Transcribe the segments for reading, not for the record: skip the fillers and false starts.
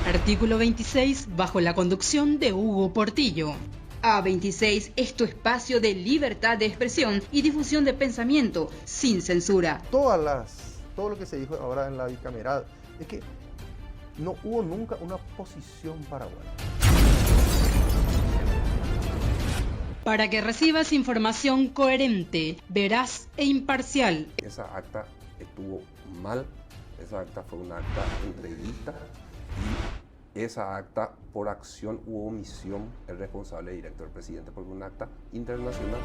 Artículo 26, bajo la conducción de Hugo Portillo. A26 es tu espacio de libertad de expresión y difusión de pensamiento sin censura. Todo lo que se dijo ahora en la bicameral es que no hubo nunca una posición paraguaya. Para que recibas información coherente, veraz e imparcial. Esa acta estuvo mal, esa acta fue una acta entreguista y esa acta, por acción u omisión, el responsable directo del presidente, porque es un acta internacional.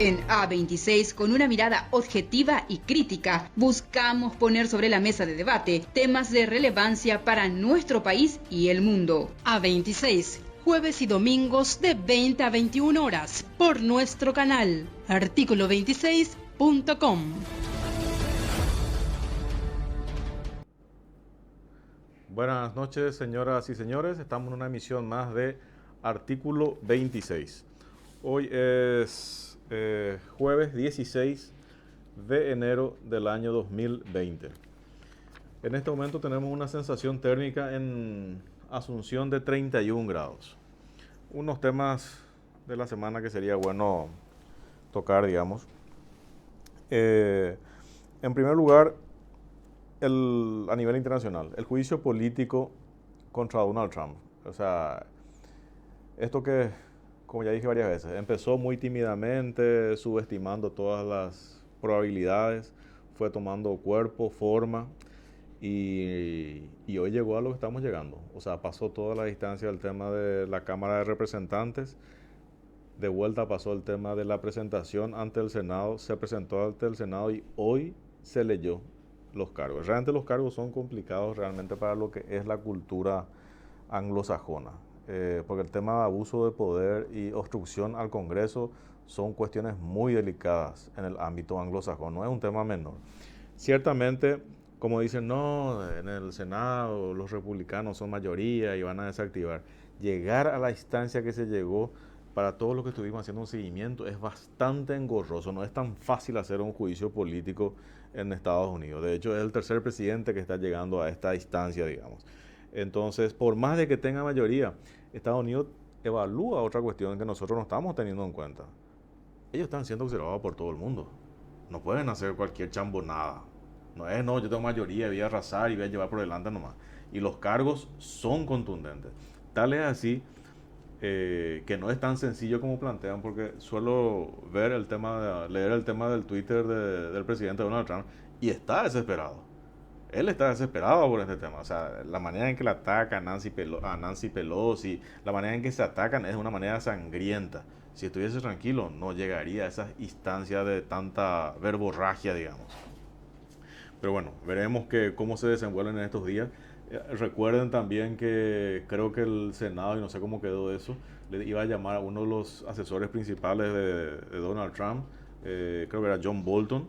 En A26, con una mirada objetiva y crítica, buscamos poner sobre la mesa de debate temas de relevancia para nuestro país y el mundo. A26, jueves y domingos de 20 a 21 horas, por nuestro canal, artículo26.com. Buenas noches, señoras y señores. Estamos en una emisión más de Artículo 26. Hoy es jueves 16 de enero del año 2020. En este momento tenemos una sensación térmica en Asunción de 31 grados. Unos temas de la semana que sería bueno tocar, digamos. En primer lugar, a nivel internacional, el juicio político contra Donald Trump. O sea, esto que, como ya dije varias veces, empezó muy tímidamente, subestimando todas las probabilidades, fue tomando cuerpo, forma, y hoy llegó a lo que estamos llegando. O sea, pasó toda la distancia del tema de la Cámara de Representantes, de vuelta pasó el tema de la presentación ante el Senado, se presentó ante el Senado y hoy se leyó los cargos. Realmente los cargos son complicados realmente para lo que es la cultura anglosajona, porque el tema de abuso de poder y obstrucción al Congreso son cuestiones muy delicadas en el ámbito anglosajón, no es un tema menor. Ciertamente, como dicen, no, en el Senado los republicanos son mayoría y van a desactivar. Llegar a la instancia que se llegó, para todos los que estuvimos haciendo un seguimiento, es bastante engorroso, no es tan fácil hacer un juicio político en Estados Unidos. De hecho, es el tercer presidente que está llegando a esta instancia, digamos. Entonces, por más de que tenga mayoría, Estados Unidos evalúa otra cuestión que nosotros no estamos teniendo en cuenta. Ellos están siendo observados por todo el mundo. No pueden hacer cualquier chambonada. No es, no, yo tengo mayoría, voy a arrasar y voy a llevar por delante nomás. Y los cargos son contundentes. Tal es así que no es tan sencillo como plantean, porque suelo leer el tema del Twitter del presidente Donald Trump y está desesperado. Él está desesperado por este tema. O sea, la manera en que le ataca a Nancy Pelosi, la manera en que se atacan es de una manera sangrienta. Si estuviese tranquilo, no llegaría a esas instancias de tanta verborragia, digamos. Pero bueno, veremos cómo se desenvuelven en estos días. Recuerden también que creo que el Senado, y no sé cómo quedó eso, le iba a llamar a uno de los asesores principales de Donald Trump, creo que era John Bolton,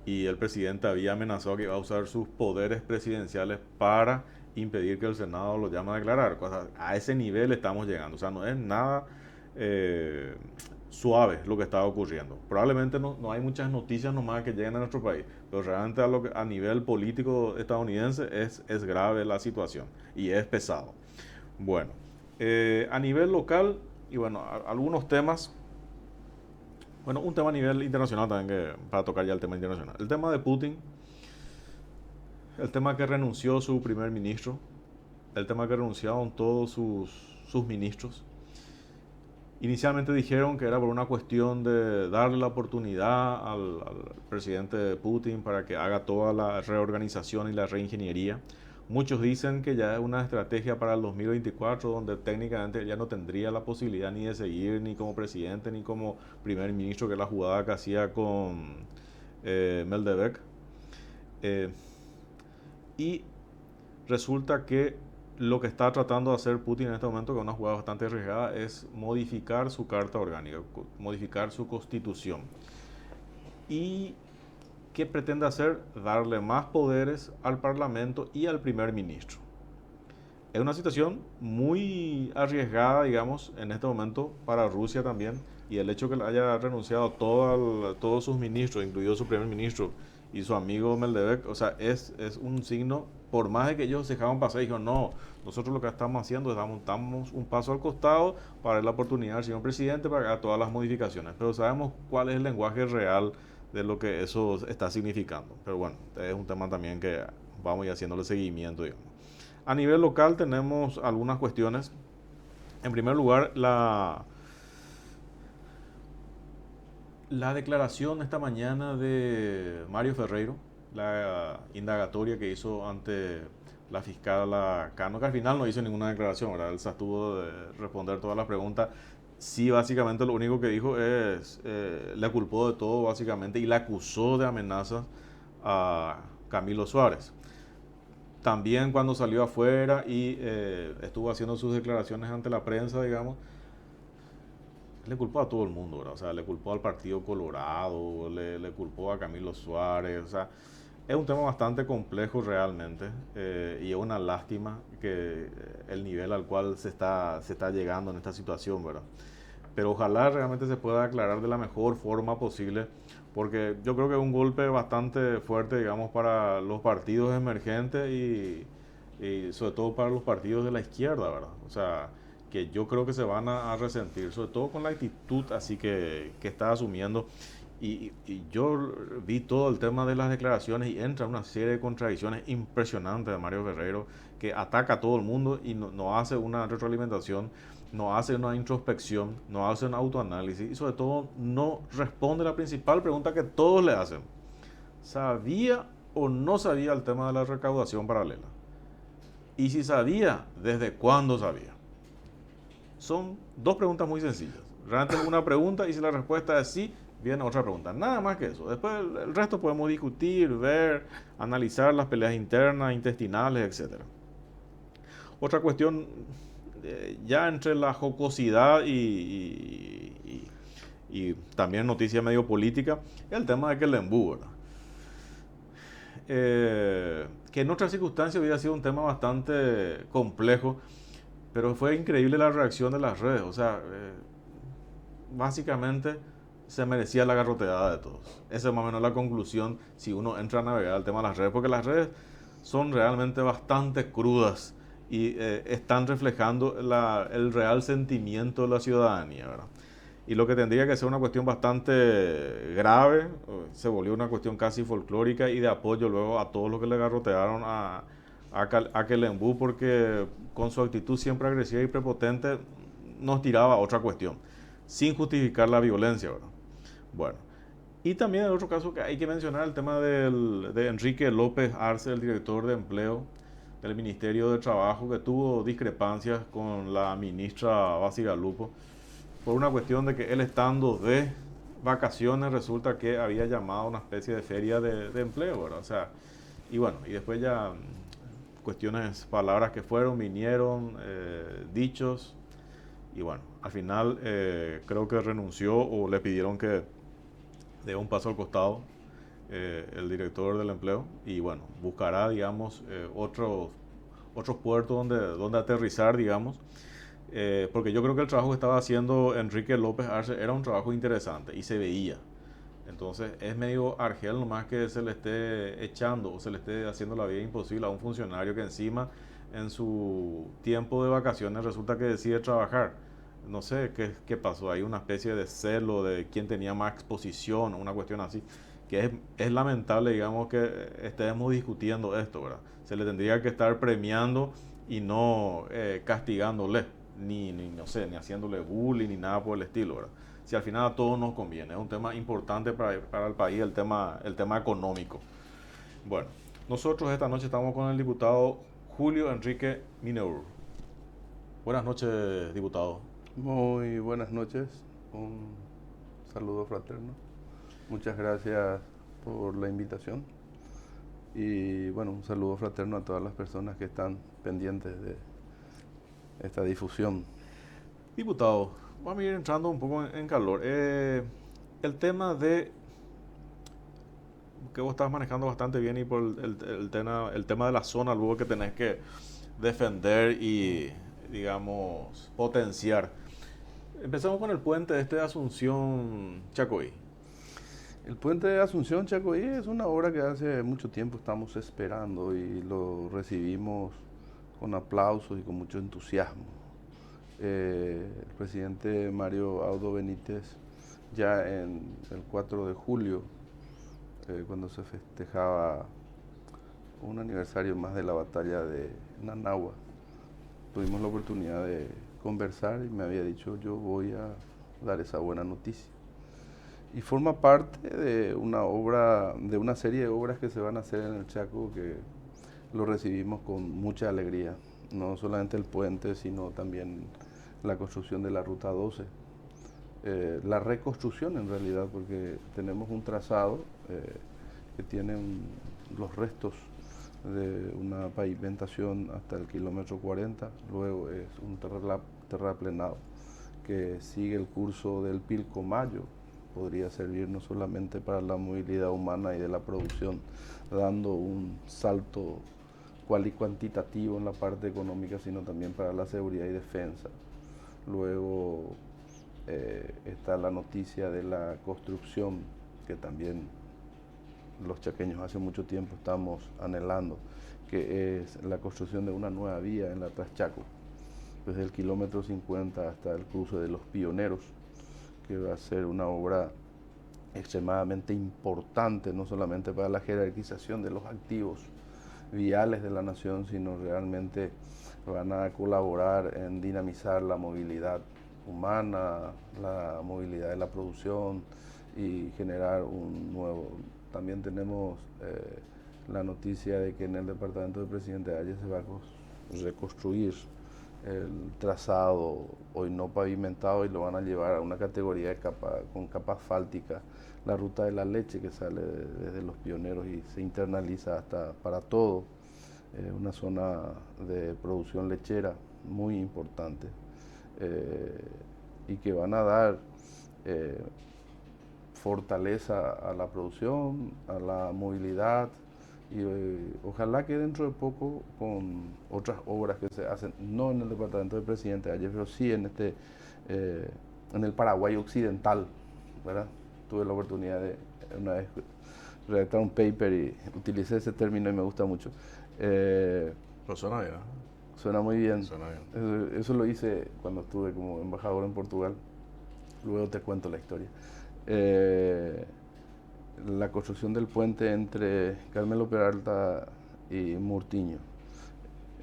y el presidente había amenazado que iba a usar sus poderes presidenciales para impedir que el Senado lo llame a declarar. A ese nivel estamos llegando. O sea, no es nada suave lo que está ocurriendo. Probablemente no hay muchas noticias nomás que lleguen a nuestro país, pero realmente a nivel político estadounidense es grave la situación y es pesado. Bueno, a nivel local, y bueno, algunos temas, bueno, un tema a nivel internacional también, para tocar ya el tema internacional. El tema de Putin, el tema que renunció su primer ministro, el tema que renunciaron todos sus ministros. Inicialmente dijeron que era por una cuestión de darle la oportunidad al presidente Putin para que haga toda la reorganización y la reingeniería. Muchos dicen que ya es una estrategia para el 2024, donde técnicamente ya no tendría la posibilidad ni de seguir ni como presidente ni como primer ministro, que es la jugada que hacía con Medvedev. Y resulta que lo que está tratando de hacer Putin en este momento, que es una jugada bastante arriesgada, es modificar su carta orgánica, modificar su constitución. ¿Y qué pretende hacer? Darle más poderes al Parlamento y al primer ministro. Es una situación muy arriesgada, digamos, en este momento para Rusia también, y el hecho que le haya renunciado todos sus ministros, incluido su primer ministro y su amigo Medvedev, o sea, es un signo por más de que ellos se dejaban pasar, dijeron, no, nosotros lo que estamos haciendo es damos un paso al costado para dar la oportunidad al señor presidente para que haga todas las modificaciones. Pero sabemos cuál es el lenguaje real de lo que eso está significando. Pero bueno, es un tema también que vamos a ir haciéndole seguimiento, digamos. A nivel local tenemos algunas cuestiones. En primer lugar, la declaración esta mañana de Mario Ferreiro, la indagatoria que hizo ante la fiscal Cano, que al final no hizo ninguna declaración, ¿verdad? Él se abstuvo de responder todas las preguntas. Sí, básicamente lo único que dijo es, le culpó de todo básicamente y le acusó de amenazas a Camilo Suárez. También cuando salió afuera y estuvo haciendo sus declaraciones ante la prensa, digamos, le culpó a todo el mundo, ¿verdad? O sea, le culpó al Partido Colorado, le culpó a Camilo Suárez, o sea, es un tema bastante complejo realmente y es una lástima que el nivel al cual se está llegando en esta situación, ¿verdad? Pero ojalá realmente se pueda aclarar de la mejor forma posible, porque yo creo que es un golpe bastante fuerte, digamos, para los partidos emergentes y sobre todo para los partidos de la izquierda, ¿verdad? O sea, que yo creo que se van a resentir, sobre todo con la actitud así que está asumiendo. Y yo vi todo el tema de las declaraciones y entra una serie de contradicciones impresionantes de Mario Ferreiro, que ataca a todo el mundo y no hace una retroalimentación, no hace una introspección, no hace un autoanálisis y sobre todo no responde la principal pregunta que todos le hacen. ¿Sabía o no sabía el tema de la recaudación paralela? Y si sabía, ¿desde cuándo sabía? Son dos preguntas muy sencillas. Realmente una pregunta y si la respuesta es sí, viene otra pregunta. Nada más que eso. Después el resto podemos discutir, ver, analizar las peleas internas, intestinales, etc. Otra cuestión, ya entre la jocosidad y también noticia medio política, es el tema de Quelembú, ¿verdad? Que en otras circunstancias hubiera sido un tema bastante complejo, pero fue increíble la reacción de las redes. O sea, básicamente se merecía la garroteada de todos. Esa es más o menos la conclusión si uno entra a navegar el tema de las redes, porque las redes son realmente bastante crudas y están reflejando el real sentimiento de la ciudadanía, ¿verdad? Y lo que tendría que ser una cuestión bastante grave, se volvió una cuestión casi folclórica y de apoyo luego a todos los que le garrotearon a Quelembú, porque con su actitud siempre agresiva y prepotente nos tiraba a otra cuestión, sin justificar la violencia, ¿verdad? Bueno, y también en otro caso que hay que mencionar el tema de Enrique López Arce, el director de empleo del Ministerio de Trabajo, que tuvo discrepancias con la ministra Bacigalupo por una cuestión de que él, estando de vacaciones, resulta que había llamado a una especie de feria de empleo, ¿verdad? O sea, y bueno, y después ya cuestiones, palabras que fueron, vinieron, dichos, y bueno, al final creo que renunció o le pidieron que dé un paso al costado el director del empleo y bueno, buscará, digamos, otros puertos donde aterrizar, digamos, porque yo creo que el trabajo que estaba haciendo Enrique López Arce era un trabajo interesante y se veía. Entonces es medio argel nomás que se le esté echando o se le esté haciendo la vida imposible a un funcionario que encima en su tiempo de vacaciones resulta que decide trabajar. No sé qué pasó, hay una especie de celo de quién tenía más exposición, una cuestión así, que es lamentable, digamos, que estemos discutiendo esto, ¿verdad? Se le tendría que estar premiando y no castigándole, no sé, ni haciéndole bullying ni nada por el estilo, ¿verdad? Si al final a todos nos conviene, es un tema importante para el país, el tema económico. Bueno, nosotros esta noche estamos con el diputado Julio Enrique Mineur. Buenas noches, diputado. Muy buenas noches, un saludo fraterno. Muchas gracias por la invitación y bueno, un saludo fraterno a todas las personas que están pendientes de esta difusión. Diputado, vamos a ir entrando un poco en calor. El tema de que vos estás manejando bastante bien y por el tema de la zona luego que tenés que defender y, digamos, potenciar. Empezamos con el puente de Asunción Chacoí. El puente de Asunción Chacoí es una obra que hace mucho tiempo estamos esperando y lo recibimos con aplausos y con mucho entusiasmo. El presidente Mario Abdo Benítez, ya en el 4 de julio, cuando se festejaba un aniversario más de la batalla de Nanagua, tuvimos la oportunidad de conversar y me había dicho: yo voy a dar esa buena noticia. Y forma parte de una obra, de una serie de obras que se van a hacer en el Chaco, que lo recibimos con mucha alegría. No solamente el puente, sino también la construcción de la Ruta 12. La reconstrucción en realidad, porque tenemos un trazado que tiene los restos de una pavimentación hasta el kilómetro 40, luego es un terraplenado que sigue el curso del Pilcomayo. Podría servir no solamente para la movilidad humana y de la producción, dando un salto cuantitativo en la parte económica, sino también para la seguridad y defensa. Luego está la noticia de la construcción, que también los chaqueños hace mucho tiempo estamos anhelando, que es la construcción de una nueva vía en la Traschaco, desde el kilómetro 50 hasta el cruce de Los Pioneros, que va a ser una obra extremadamente importante, no solamente para la jerarquización de los activos viales de la nación, sino realmente van a colaborar en dinamizar la movilidad humana, la movilidad de la producción y generar un nuevo. También tenemos la noticia de que en el departamento del presidente Ayes se va a reconstruir el trazado hoy no pavimentado y lo van a llevar a una categoría de con capa asfáltica, la ruta de la leche que sale desde Los Pioneros y se internaliza hasta para todo, una zona de producción lechera muy importante, y que van a dar fortaleza a la producción, a la movilidad, y ojalá que dentro de poco, con otras obras que se hacen, no en el departamento del presidente Ayes, pero sí en en el Paraguay occidental, ¿verdad? Tuve la oportunidad de una vez redactar un paper y utilicé ese término y me gusta mucho. Pero suena bien, ¿no? Suena muy bien. Suena bien. Eso lo hice cuando estuve como embajador en Portugal. Luego te cuento la historia. La construcción del puente entre Carmelo Peralta y Murtiño.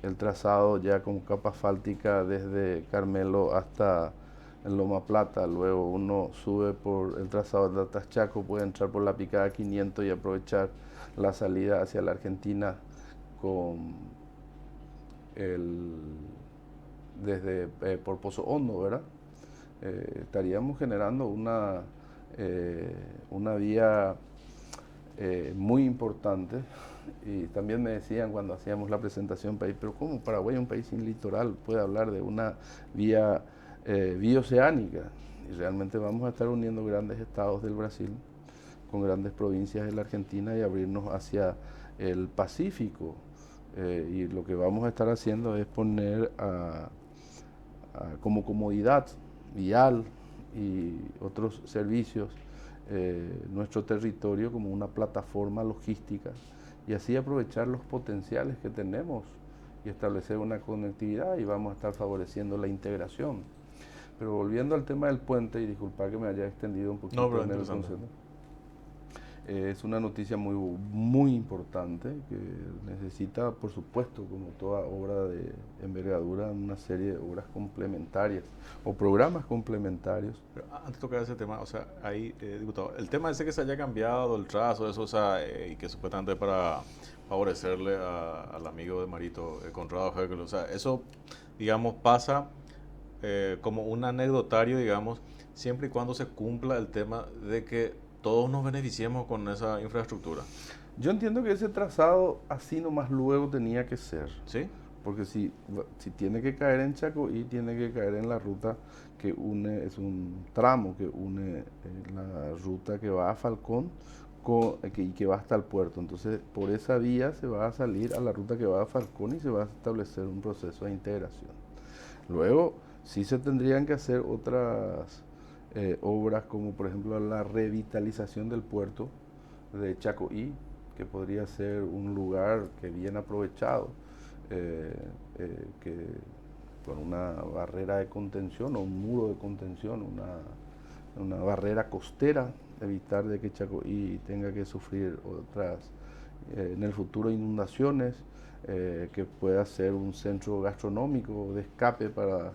El trazado ya con capa asfáltica desde Carmelo hasta Loma Plata. Luego uno sube por el trazado de Traschaco, puede entrar por la picada 500 y aprovechar la salida hacia la Argentina desde por Pozo Hondo, ¿verdad? Estaríamos generando una vía muy importante. Y también me decían cuando hacíamos la presentación, pero ¿cómo Paraguay, un país sin litoral, puede hablar de una vía bioceánica? Y realmente vamos a estar uniendo grandes estados del Brasil con grandes provincias de la Argentina y abrirnos hacia el Pacífico. Y lo que vamos a estar haciendo es poner como comodidad vial y otros servicios nuestro territorio como una plataforma logística, y así aprovechar los potenciales que tenemos y establecer una conectividad, y vamos a estar favoreciendo la integración. Pero volviendo al tema del puente, y disculpa que me haya extendido un poquito en el concepto, es una noticia muy importante que necesita, por supuesto, como toda obra de envergadura, una serie de obras complementarias o programas complementarios. Pero antes de tocar ese tema, o sea, ahí, diputado, el tema ese que se haya cambiado el trazo, eso, o sea, y que supuestamente para favorecerle al amigo de Marito, Conrado Heckel, o sea, eso, digamos, pasa como un anecdotario, digamos, siempre y cuando se cumpla el tema de que todos nos beneficiemos con esa infraestructura. Yo entiendo que ese trazado así nomás luego tenía que ser. ¿Sí? Porque si tiene que caer en Chacoí, tiene que caer en la ruta que une, es un tramo que une la ruta que va a Falcón y que va hasta el puerto. Entonces, por esa vía se va a salir a la ruta que va a Falcón y se va a establecer un proceso de integración. Luego, sí se tendrían que hacer otras obras como por ejemplo la revitalización del puerto de Chacoí, que podría ser un lugar que bien aprovechado, que con una barrera de contención o un muro de contención, una barrera costera, evitar de que Chacoí tenga que sufrir otras, en el futuro, inundaciones, que pueda ser un centro gastronómico de escape para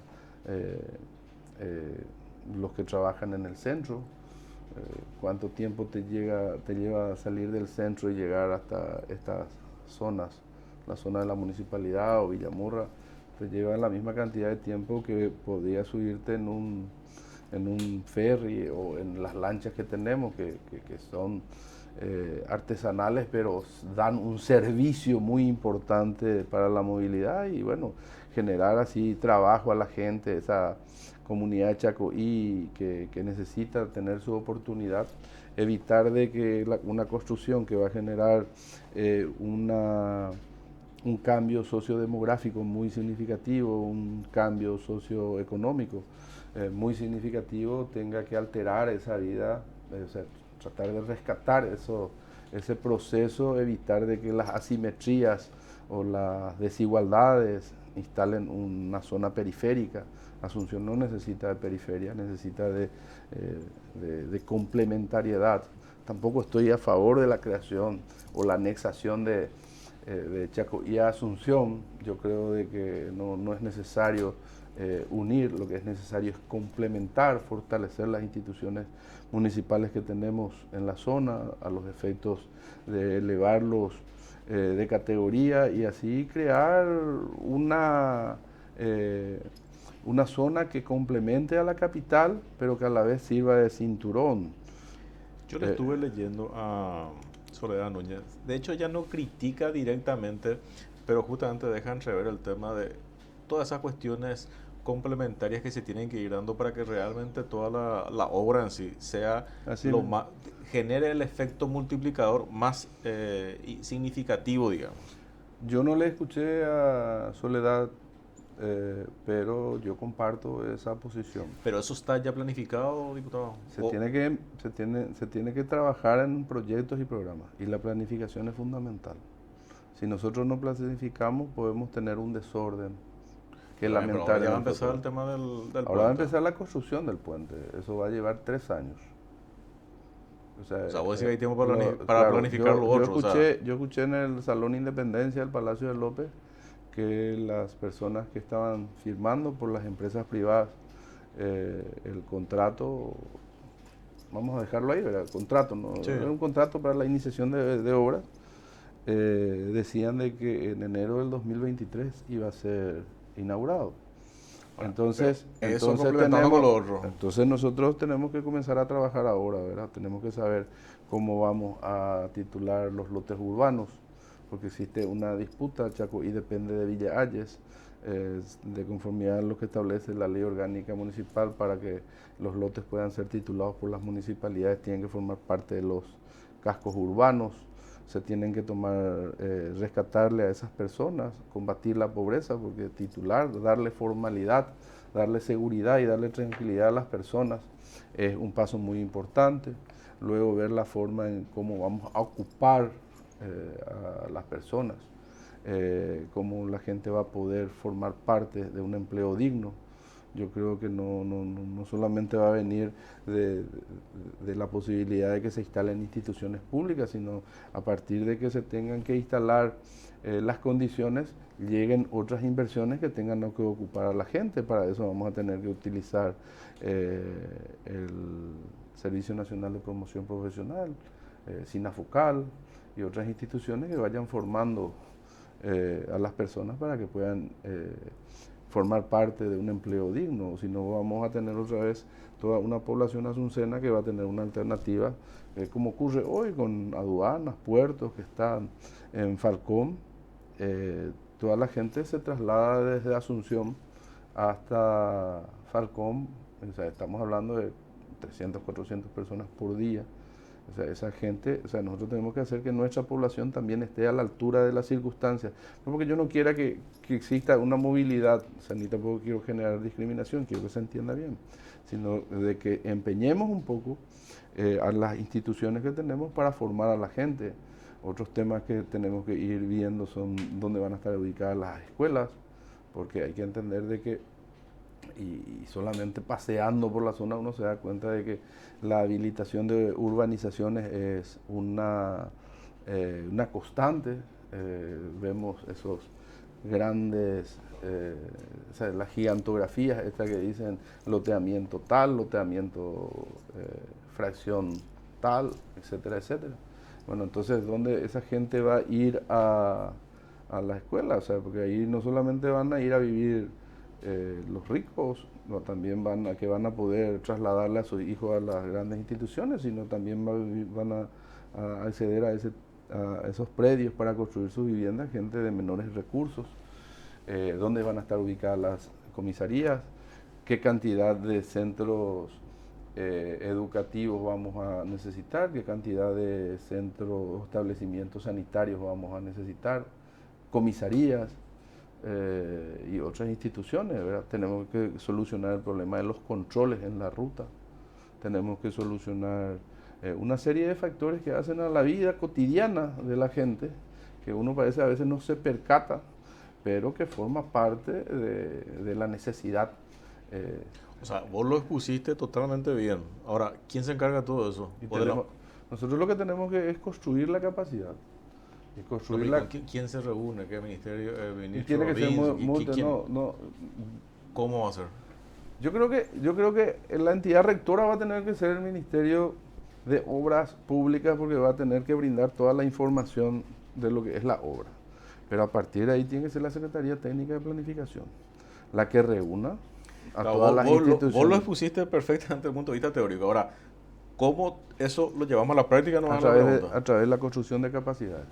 los que trabajan en el centro. ¿Cuánto tiempo te lleva a salir del centro y llegar hasta estas zonas? La zona de la municipalidad o Villamurra te lleva la misma cantidad de tiempo que podías subirte en un ferry o en las lanchas que tenemos, que son artesanales, pero dan un servicio muy importante para la movilidad y bueno, generar así trabajo a la gente, esa comunidad de Chacoí que necesita tener su oportunidad, evitar de que una construcción que va a generar un cambio sociodemográfico muy significativo, un cambio socioeconómico muy significativo, tenga que alterar esa vida, o sea, tratar de rescatar ese proceso, evitar de que las asimetrías o las desigualdades instalen una zona periférica. Asunción no necesita de periferia, necesita de complementariedad. Tampoco estoy a favor de la creación o la anexación de Chacoí a Asunción. Yo creo de que no es necesario unir, lo que es necesario es complementar, fortalecer las instituciones municipales que tenemos en la zona a los efectos de elevarlos de categoría y así crear una zona que complemente a la capital, pero que a la vez sirva de cinturón. Yo le estuve leyendo a Soledad Núñez. De hecho, ella no critica directamente, pero justamente deja entrever el tema de todas esas cuestiones complementarias que se tienen que ir dando para que realmente toda la obra en sí sea lo más, genere el efecto multiplicador más significativo, digamos. Yo no le escuché a Soledad, pero yo comparto esa posición. ¿Pero eso está ya planificado, diputado? Se tiene que trabajar en proyectos y programas, y la planificación es fundamental. Si nosotros no planificamos, podemos tener un desorden que lamentablemente... Ahora ya va a empezar el tema del puente. Ahora va a empezar la construcción del puente, eso va a llevar 3 años. O sea, vos decís que hay tiempo para planificar lo otro. Yo escuché en el Salón Independencia del Palacio de López que las personas que estaban firmando por las empresas privadas el contrato, vamos a dejarlo ahí, ¿verdad? El contrato, ¿no? Sí. Era un contrato para la iniciación de obras, decían de que en enero del 2023 iba a ser inaugurado. Entonces nosotros tenemos que comenzar a trabajar ahora, ¿verdad? Tenemos que saber cómo vamos a titular los lotes urbanos, porque existe una disputa, Chacoí depende de Villa Ayes, de conformidad a lo que establece la ley orgánica municipal. Para que los lotes puedan ser titulados por las municipalidades tienen que formar parte de los cascos urbanos, se tienen que rescatarle a esas personas, combatir la pobreza, porque darle formalidad, darle seguridad y darle tranquilidad a las personas es un paso muy importante. Luego ver la forma en cómo vamos a ocupar a las personas, cómo la gente va a poder formar parte de un empleo digno. Yo creo que no solamente va a venir de la posibilidad de que se instalen instituciones públicas, sino a partir de que se tengan que instalar las condiciones, lleguen otras inversiones que tengan que ocupar a la gente. Para eso vamos a tener que utilizar el Servicio Nacional de Promoción Profesional, SINAFOCAL y otras instituciones que vayan formando a las personas para que puedan formar parte de un empleo digno. Si no, vamos a tener otra vez toda una población asuncena que va a tener una alternativa, como ocurre hoy con aduanas, puertos que están en Falcón. Toda la gente se traslada desde Asunción hasta Falcón, o sea, estamos hablando de 300, 400 personas por día O sea, esa gente, o sea, nosotros tenemos que hacer que nuestra población también esté a la altura de las circunstancias. No porque yo no quiera que exista una movilidad, o sea, ni tampoco quiero generar discriminación, quiero que se entienda bien, sino de que empeñemos un poco a las instituciones que tenemos para formar a la gente. Otros temas que tenemos que ir viendo son dónde van a estar ubicadas las escuelas, porque hay que entender de que y solamente paseando por la zona uno se da cuenta de que la habilitación de urbanizaciones es una constante. Vemos esos grandes, o sea, las gigantografías estas que dicen loteamiento tal, loteamiento fracción tal, etcétera, etcétera. Bueno, entonces, ¿dónde esa gente va a ir a la escuela? O sea, porque ahí no solamente van a ir a vivir los ricos, no, también van a poder trasladarle a sus hijos a las grandes instituciones, sino también van a acceder a esos predios para construir sus viviendas gente de menores recursos. ¿Dónde van a estar ubicadas las comisarías? ¿Qué cantidad de centros educativos vamos a necesitar? ¿Qué cantidad de centros o establecimientos sanitarios vamos a necesitar? Comisarías y otras instituciones, ¿verdad? Tenemos que solucionar el problema de los controles en la ruta. Tenemos que solucionar una serie de factores que hacen a la vida cotidiana de la gente, que uno parece a veces no se percata, pero que forma parte de la necesidad. O sea, vos lo expusiste totalmente bien. Ahora, ¿quién se encarga de todo eso? Nosotros lo que tenemos que es construir la capacidad. Y construir ¿Quién se reúne? ¿Qué ministerio? Tiene que ser ¿Cómo va a ser? Yo creo que la entidad rectora va a tener que ser el Ministerio de Obras Públicas, porque va a tener que brindar toda la información de lo que es la obra. Pero a partir de ahí tiene que ser la Secretaría Técnica de Planificación la que reúna a todas las instituciones. Vos lo expusiste perfectamente desde el punto de vista teórico. Ahora, ¿cómo eso lo llevamos a la práctica? A través de la construcción de capacidades.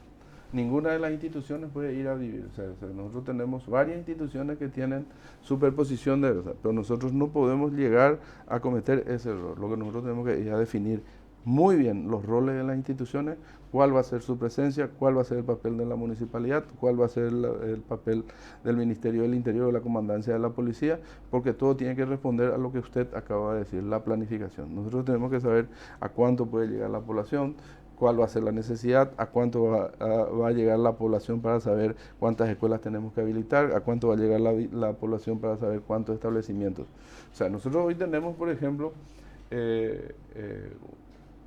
Ninguna de las instituciones puede ir a vivir. O sea, nosotros tenemos varias instituciones que tienen superposición de... pero nosotros no podemos llegar a cometer ese error. Lo que nosotros tenemos que ir a definir muy bien los roles de las instituciones, cuál va a ser su presencia, cuál va a ser el papel de la municipalidad, cuál va a ser el papel del Ministerio del Interior, de la Comandancia de la Policía, porque todo tiene que responder a lo que usted acaba de decir, la planificación. Nosotros tenemos que saber a cuánto puede llegar la población, cuál va a ser la necesidad, a cuánto va a llegar la población para saber cuántas escuelas tenemos que habilitar, a cuánto va a llegar la población para saber cuántos establecimientos. O sea, nosotros hoy tenemos, por ejemplo,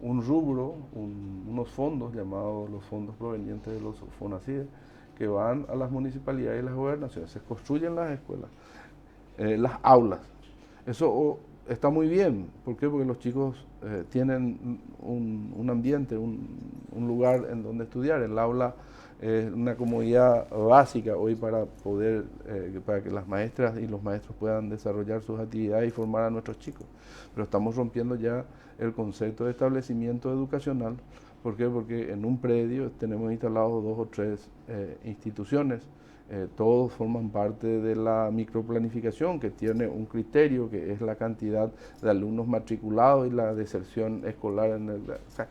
un rubro, unos fondos llamados los fondos provenientes de los FONACIDE, que van a las municipalidades y las gobernaciones. Se construyen las escuelas, las aulas. Eso está muy bien. ¿Por qué? Porque los chicos tienen un ambiente, un lugar en donde estudiar. El aula es una comodidad básica hoy para poder, para que las maestras y los maestros puedan desarrollar sus actividades y formar a nuestros chicos. Pero estamos rompiendo ya el concepto de establecimiento educacional. ¿Por qué? Porque en un predio tenemos instalados 2 o 3 instituciones. Todos forman parte de la microplanificación, que tiene un criterio, que es la cantidad de alumnos matriculados y la deserción escolar. O sea,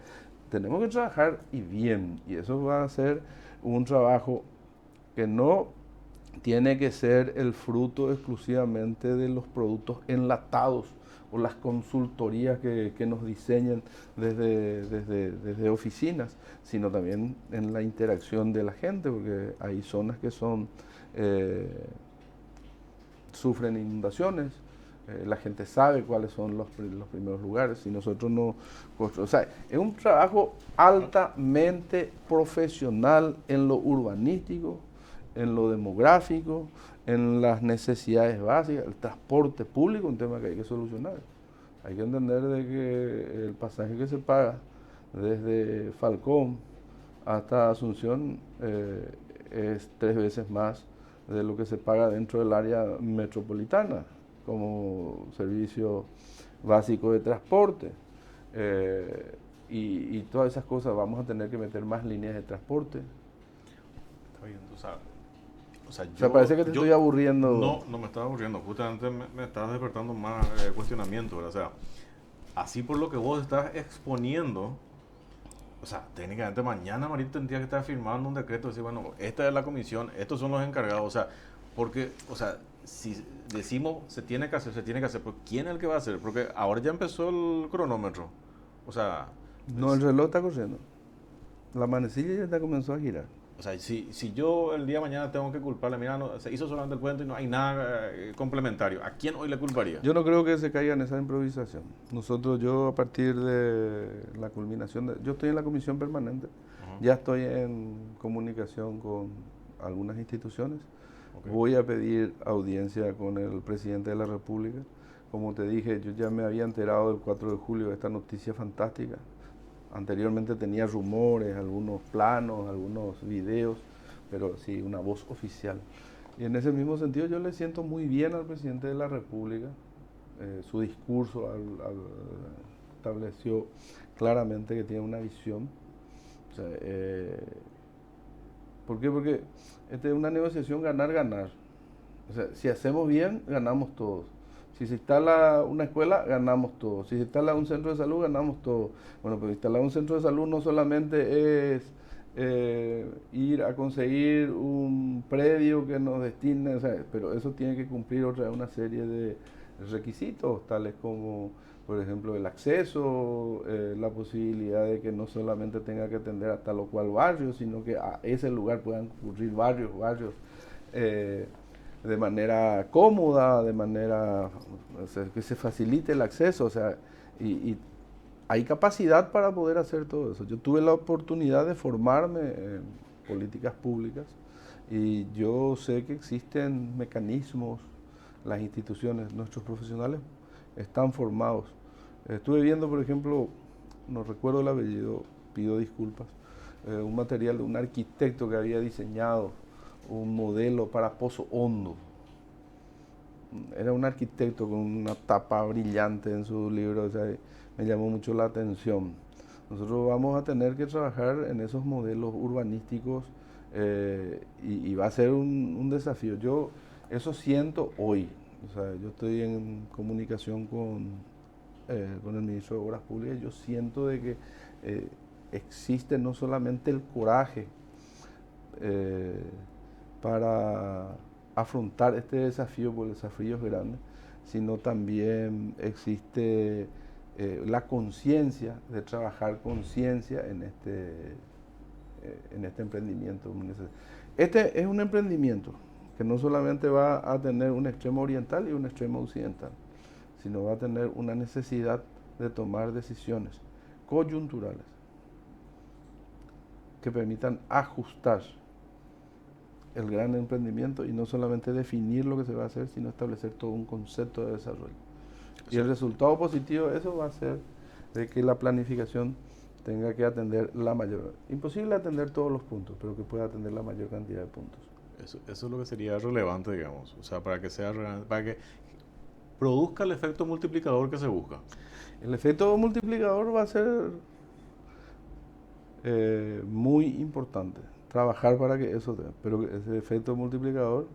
tenemos que trabajar y bien, y eso va a ser un trabajo que no tiene que ser el fruto exclusivamente de los productos enlatados o las consultorías que nos diseñan desde oficinas, sino también en la interacción de la gente, porque hay zonas que sufren inundaciones, la gente sabe cuáles son los primeros lugares, y nosotros no... O sea, es un trabajo altamente profesional en lo urbanístico, en lo demográfico, en las necesidades básicas, el transporte público, un tema que hay que solucionar. Hay que entender de que el pasaje que se paga desde Falcón hasta Asunción es 3 veces más de lo que se paga dentro del área metropolitana como servicio básico de transporte. Y todas esas cosas vamos a tener que meter más líneas de transporte. Está bien, tú sabes. O sea, parece que te estoy aburriendo. No me estás aburriendo, justamente me estás despertando más cuestionamiento, ¿verdad? O sea, así por lo que vos estás exponiendo, o sea, técnicamente mañana Marito tendría que estar firmando un decreto, decir, bueno, esta es la comisión, estos son los encargados, o sea, porque, o sea, si decimos se tiene que hacer, pero ¿quién es el que va a hacer? Porque ahora ya empezó el cronómetro, o sea... No, el reloj está corriendo. La manecilla ya está comenzó a girar. O sea, si yo el día de mañana tengo que culparle, mira, no, se hizo solamente el puente y no hay nada complementario, ¿a quién hoy le culparía? Yo no creo que se caiga en esa improvisación. Yo a partir de la culminación, yo estoy en la comisión permanente, ya estoy en comunicación con algunas instituciones, voy a pedir audiencia con el presidente de la República. Como te dije, yo ya me había enterado el 4 de julio de esta noticia fantástica. Anteriormente tenía rumores, algunos planos, algunos videos, pero sí, una voz oficial. Y en ese mismo sentido yo le siento muy bien al presidente de la República. Su discurso estableció claramente que tiene una visión. O sea, ¿por qué? Porque esta es una negociación ganar-ganar. O sea, si hacemos bien, ganamos todos. Si se instala una escuela, ganamos todos. Si se instala un centro de salud, ganamos todos. Bueno, pero instalar un centro de salud no solamente es ir a conseguir un predio que nos destine, o sea, pero eso tiene que cumplir una serie de requisitos, tales como, por ejemplo, el acceso, la posibilidad de que no solamente tenga que atender a tal o cual barrio, sino que a ese lugar puedan ocurrir barrios, de manera cómoda, de manera, o sea, que se facilite el acceso, o sea, y hay capacidad para poder hacer todo eso. Yo tuve la oportunidad de formarme en políticas públicas y yo sé que existen mecanismos, las instituciones, nuestros profesionales están formados. Estuve viendo, por ejemplo, no recuerdo el apellido, pido disculpas, un material de un arquitecto que había diseñado un modelo para Pozo Hondo. Era un arquitecto con una tapa brillante en su libro, o sea, me llamó mucho la atención. Nosotros vamos a tener que trabajar en esos modelos urbanísticos y va a ser un desafío. Yo eso siento hoy, o sea, yo estoy en comunicación con el ministro de Obras Públicas, yo siento de que existe no solamente el coraje para afrontar este desafío, porque el desafío es grande, sino también existe la conciencia de trabajar con ciencia en este emprendimiento. Este es un emprendimiento que no solamente va a tener un extremo oriental y un extremo occidental, sino va a tener una necesidad de tomar decisiones coyunturales que permitan ajustar el gran emprendimiento y no solamente definir lo que se va a hacer, sino establecer todo un concepto de desarrollo. Y el resultado positivo de eso va a ser de que la planificación tenga que atender imposible atender todos los puntos, pero que pueda atender la mayor cantidad de puntos. Eso es lo que sería relevante, digamos, o sea, para que produzca el efecto multiplicador que se busca. El efecto multiplicador va a ser muy importante. Trabajar para que eso pero ese efecto multiplicador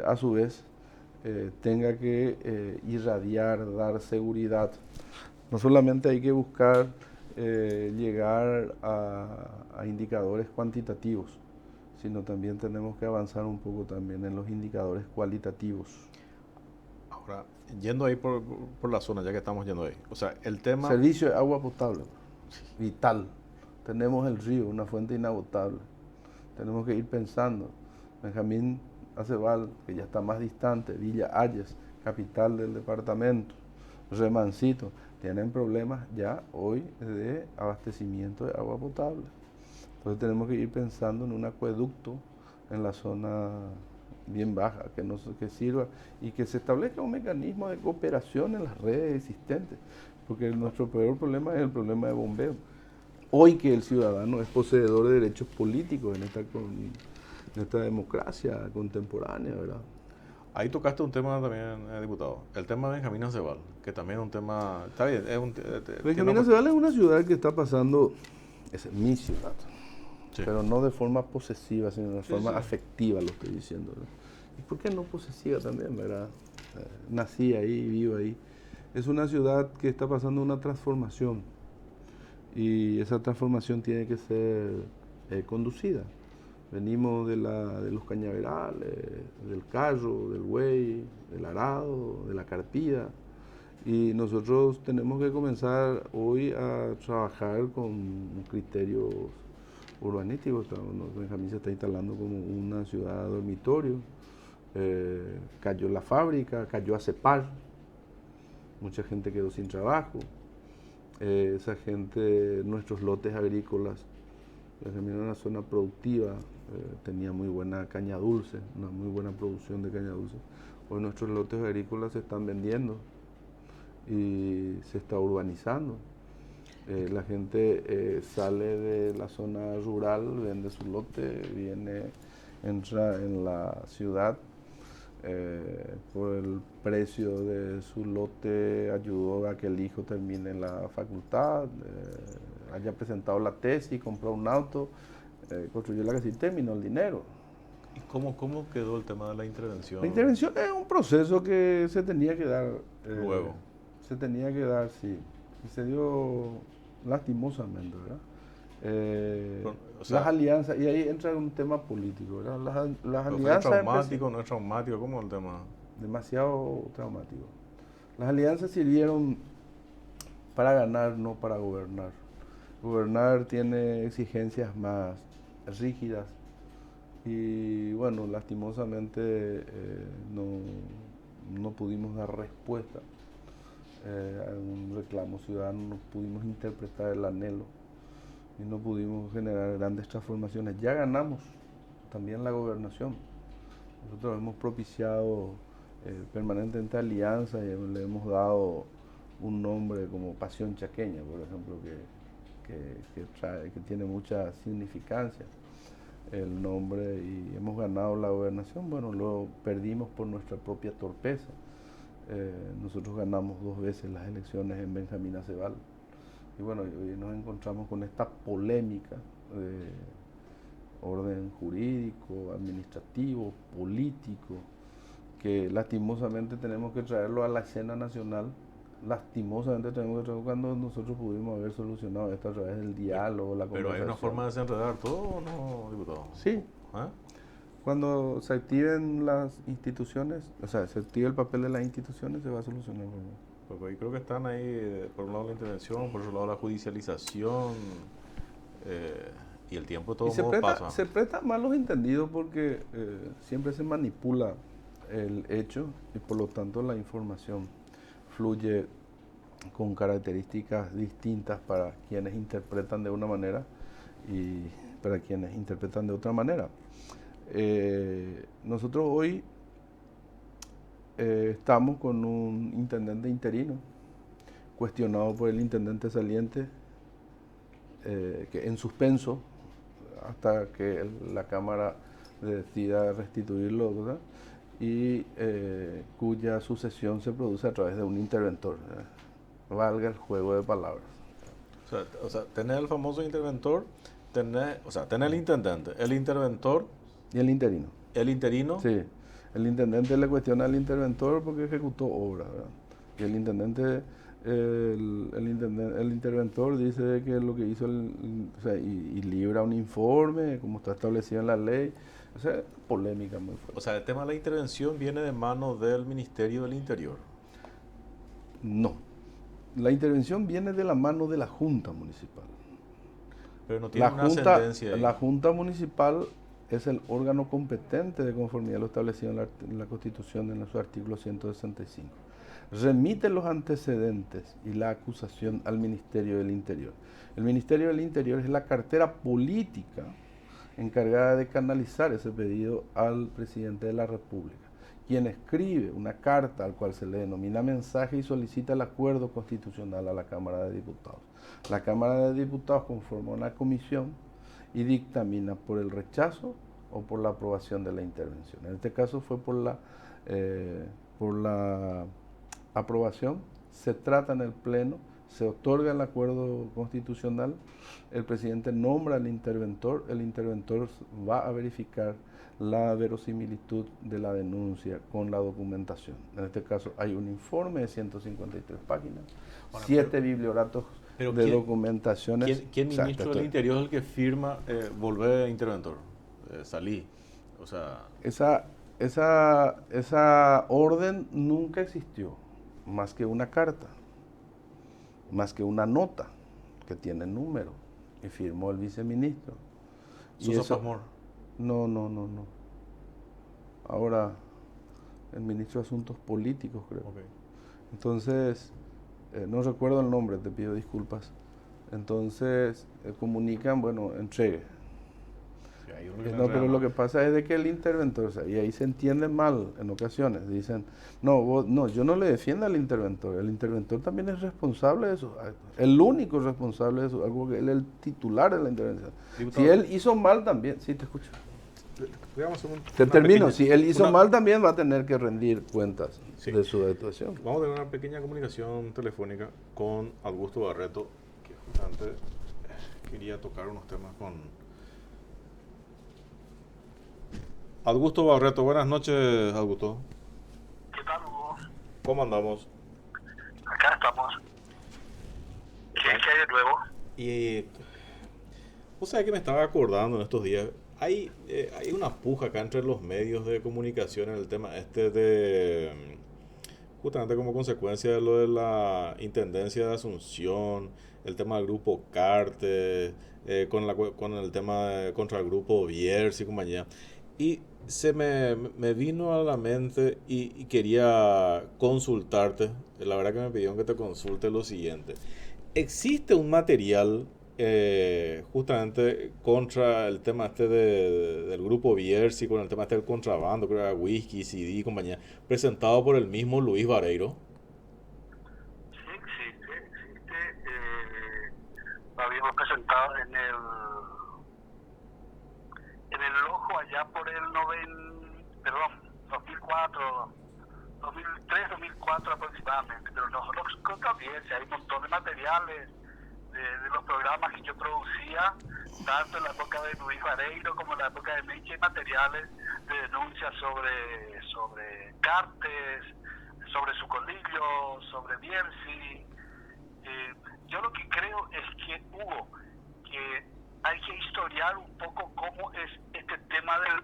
a su vez tenga que irradiar, dar seguridad. No solamente hay que buscar llegar a indicadores cuantitativos, sino también tenemos que avanzar un poco también en los indicadores cualitativos. Ahora, yendo ahí por la zona, ya que estamos yendo ahí, o sea, el tema... Servicio de agua potable, vital. Tenemos el río, una fuente inagotable. Tenemos que ir pensando. Benjamín Aceval, que ya está más distante, Villa Ayes, capital del departamento, Remancito, tienen problemas ya hoy de abastecimiento de agua potable. Entonces tenemos que ir pensando en un acueducto en la zona bien baja, que sirva y que se establezca un mecanismo de cooperación en las redes existentes, porque nuestro peor problema es el problema de bombeo. Hoy que el ciudadano es poseedor de derechos políticos en esta democracia contemporánea, ¿verdad? Ahí tocaste un tema también, diputado, el tema de Benjamín Aceval, que también es un tema, está bien, Benjamín Aceval es una ciudad que está pasando, es mi ciudad, sí, pero no de forma posesiva, sino de forma afectiva, lo estoy diciendo, ¿verdad? ¿Y por qué no posesiva también, verdad? Nací ahí, vivo ahí. Es una ciudad que está pasando una transformación. y esa transformación tiene que ser conducida. Venimos de los cañaverales, del carro, del buey, del arado, de la carpida, y nosotros tenemos que comenzar hoy a trabajar con criterios urbanísticos. Benjamín se está instalando como una ciudad dormitorio, cayó la fábrica, cayó Acepar, mucha gente quedó sin trabajo, esa gente, nuestros lotes agrícolas, Benjamín era una zona productiva, tenía muy buena caña dulce, una muy buena producción de caña dulce. Hoy nuestros lotes agrícolas se están vendiendo y se está urbanizando. La gente sale de la zona rural, vende su lote, entra en la ciudad. Por el precio de su lote ayudó a que el hijo termine la facultad, haya presentado la tesis, compró un auto, construyó la casita y terminó el dinero. ¿Y cómo quedó el tema de la intervención? La intervención es un proceso que se tenía que dar. Luego. Se tenía que dar, sí. Y se dio lastimosamente, ¿verdad? Las alianzas, y ahí entra un tema político, ¿verdad? Las alianzas... ¿Es traumático, no es traumático? ¿Cómo es el tema? Demasiado traumático. Las alianzas sirvieron para ganar, no para gobernar. Gobernar tiene exigencias más rígidas y bueno, lastimosamente no pudimos dar respuesta a un reclamo ciudadano, no pudimos interpretar el anhelo y no pudimos generar grandes transformaciones. Ya ganamos también la gobernación. Nosotros hemos propiciado permanentemente alianzas y le hemos dado un nombre como Pasión Chaqueña, por ejemplo, que tiene mucha significancia el nombre, y hemos ganado la gobernación. Bueno, lo perdimos por nuestra propia torpeza. Nosotros ganamos 2 veces las elecciones en Benjamín Acebal. Y bueno, hoy nos encontramos con esta polémica de orden jurídico, administrativo, político, que lastimosamente tenemos que traerlo a la escena nacional. Lastimosamente tenemos que traerlo cuando nosotros pudimos haber solucionado esto a través del diálogo, la conversación. ¿Pero hay una forma de desenredar todo o no, diputado? Sí. ¿Eh? Cuando se activen las instituciones, o sea, se active el papel de las instituciones, se va a solucionar el problema. Porque ahí creo que están ahí, por un lado la intervención, por otro lado la judicialización, y el tiempo de todos modos pasa. Se presta malos entendidos porque siempre se manipula el hecho y por lo tanto la información fluye con características distintas para quienes interpretan de una manera y para quienes interpretan de otra manera. Nosotros hoy estamos con un intendente interino, cuestionado por el intendente saliente, que en suspenso hasta que la Cámara decida restituirlo, ¿verdad? Y cuya sucesión se produce a través de un interventor, ¿verdad? Valga el juego de palabras. O sea, tener el famoso interventor, tener el intendente, el interventor... ¿Y el interino? ¿El interino? Sí. El intendente le cuestiona al interventor porque ejecutó obra, ¿verdad? Y el intendente, el interventor dice que lo que hizo, y libra un informe, como está establecido en la ley. O sea, polémica muy fuerte. O sea, el tema de la intervención viene de mano del Ministerio del Interior. No. La intervención viene de la mano de la Junta Municipal. Pero no tiene una ascendencia ahí. La Junta Municipal es el órgano competente de conformidad a lo establecido en la Constitución en su artículo 165. Remite los antecedentes y la acusación al Ministerio del Interior. El Ministerio del Interior es la cartera política encargada de canalizar ese pedido al presidente de la República, quien escribe una carta al cual se le denomina mensaje y solicita el acuerdo constitucional a la Cámara de Diputados. La Cámara de Diputados conforma una comisión y dictamina por el rechazo o por la aprobación de la intervención. En este caso fue por la aprobación, se trata en el Pleno, se otorga el acuerdo constitucional, el presidente nombra al interventor, el interventor va a verificar la verosimilitud de la denuncia con la documentación. En este caso hay un informe de 153 páginas, 7 biblioratos Pero de documentaciones. ¿Quién ministro del Interior es el que firma volver interventor? Salí. O sea... Esa orden nunca existió, más que una carta, más que una nota que tiene número y firmó el viceministro. ¿Sosa Pazmor? No. Ahora, el ministro de Asuntos Políticos, creo. Okay. Entonces, no recuerdo el nombre, te pido disculpas. Entonces, comunican, bueno, entregue. No, pero lo que pasa es de que el interventor, o sea, y ahí se entiende mal en ocasiones, dicen, no, yo no le defiendo al interventor, el interventor también es responsable de eso, el único responsable de eso, algo que él es el titular de la intervención. Diputado, si él hizo mal también, sí, te escucho. Te termino, si él hizo mal también va a tener que rendir cuentas de su actuación. Vamos a tener una pequeña comunicación telefónica con Augusto Barreto, que justamente quería tocar unos temas con... Augusto Barreto, buenas noches, Augusto. ¿Qué tal, Hugo? ¿Cómo andamos? Acá estamos. ¿Qué hay de nuevo? Y vos sabés que me estaba acordando en estos días, hay una puja acá entre los medios de comunicación en el tema de, justamente como consecuencia de lo de la Intendencia de Asunción, el tema del grupo Carte, con el tema contra el grupo Bierzi y compañía. Y se me vino a la mente y quería consultarte. La verdad que me pidieron que te consulte lo siguiente. ¿Existe un material justamente contra el tema del grupo Bierzi, con el tema del contrabando, creo que era whisky, CD y compañía, presentado por el mismo Luis Vareiro? Sí, existe. Lo habíamos presentado en el ojo allá por el 2003-2004 aproximadamente, pero nosotros también, hay un montón de materiales de los programas que yo producía, tanto en la época de Luis Vareiro como en la época de Meche, materiales de denuncias sobre Cartes, sobre Sucolillo, sobre Bierzi. Yo lo que creo es que hay que historiar un poco cómo es este tema del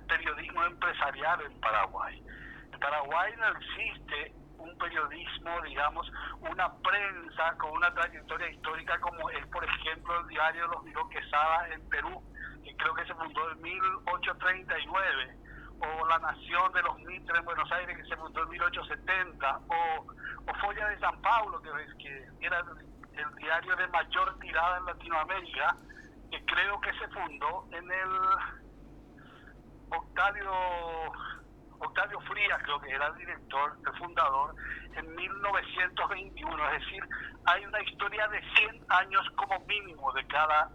periodismo empresarial en Paraguay. En Paraguay no existe un periodismo, digamos, una prensa con una trayectoria histórica como es, por ejemplo, el diario de los Miró Quesada en Perú, que creo que se fundó en 1839, o La Nación de los Mitres en Buenos Aires, que se fundó en 1870, o Folla de San Paulo, que era el diario de mayor tirada en Latinoamérica, que creo que se fundó en el Octavio Frías, creo que era el director, el fundador, en 1921. Es decir, hay una historia de 100 años como mínimo de cada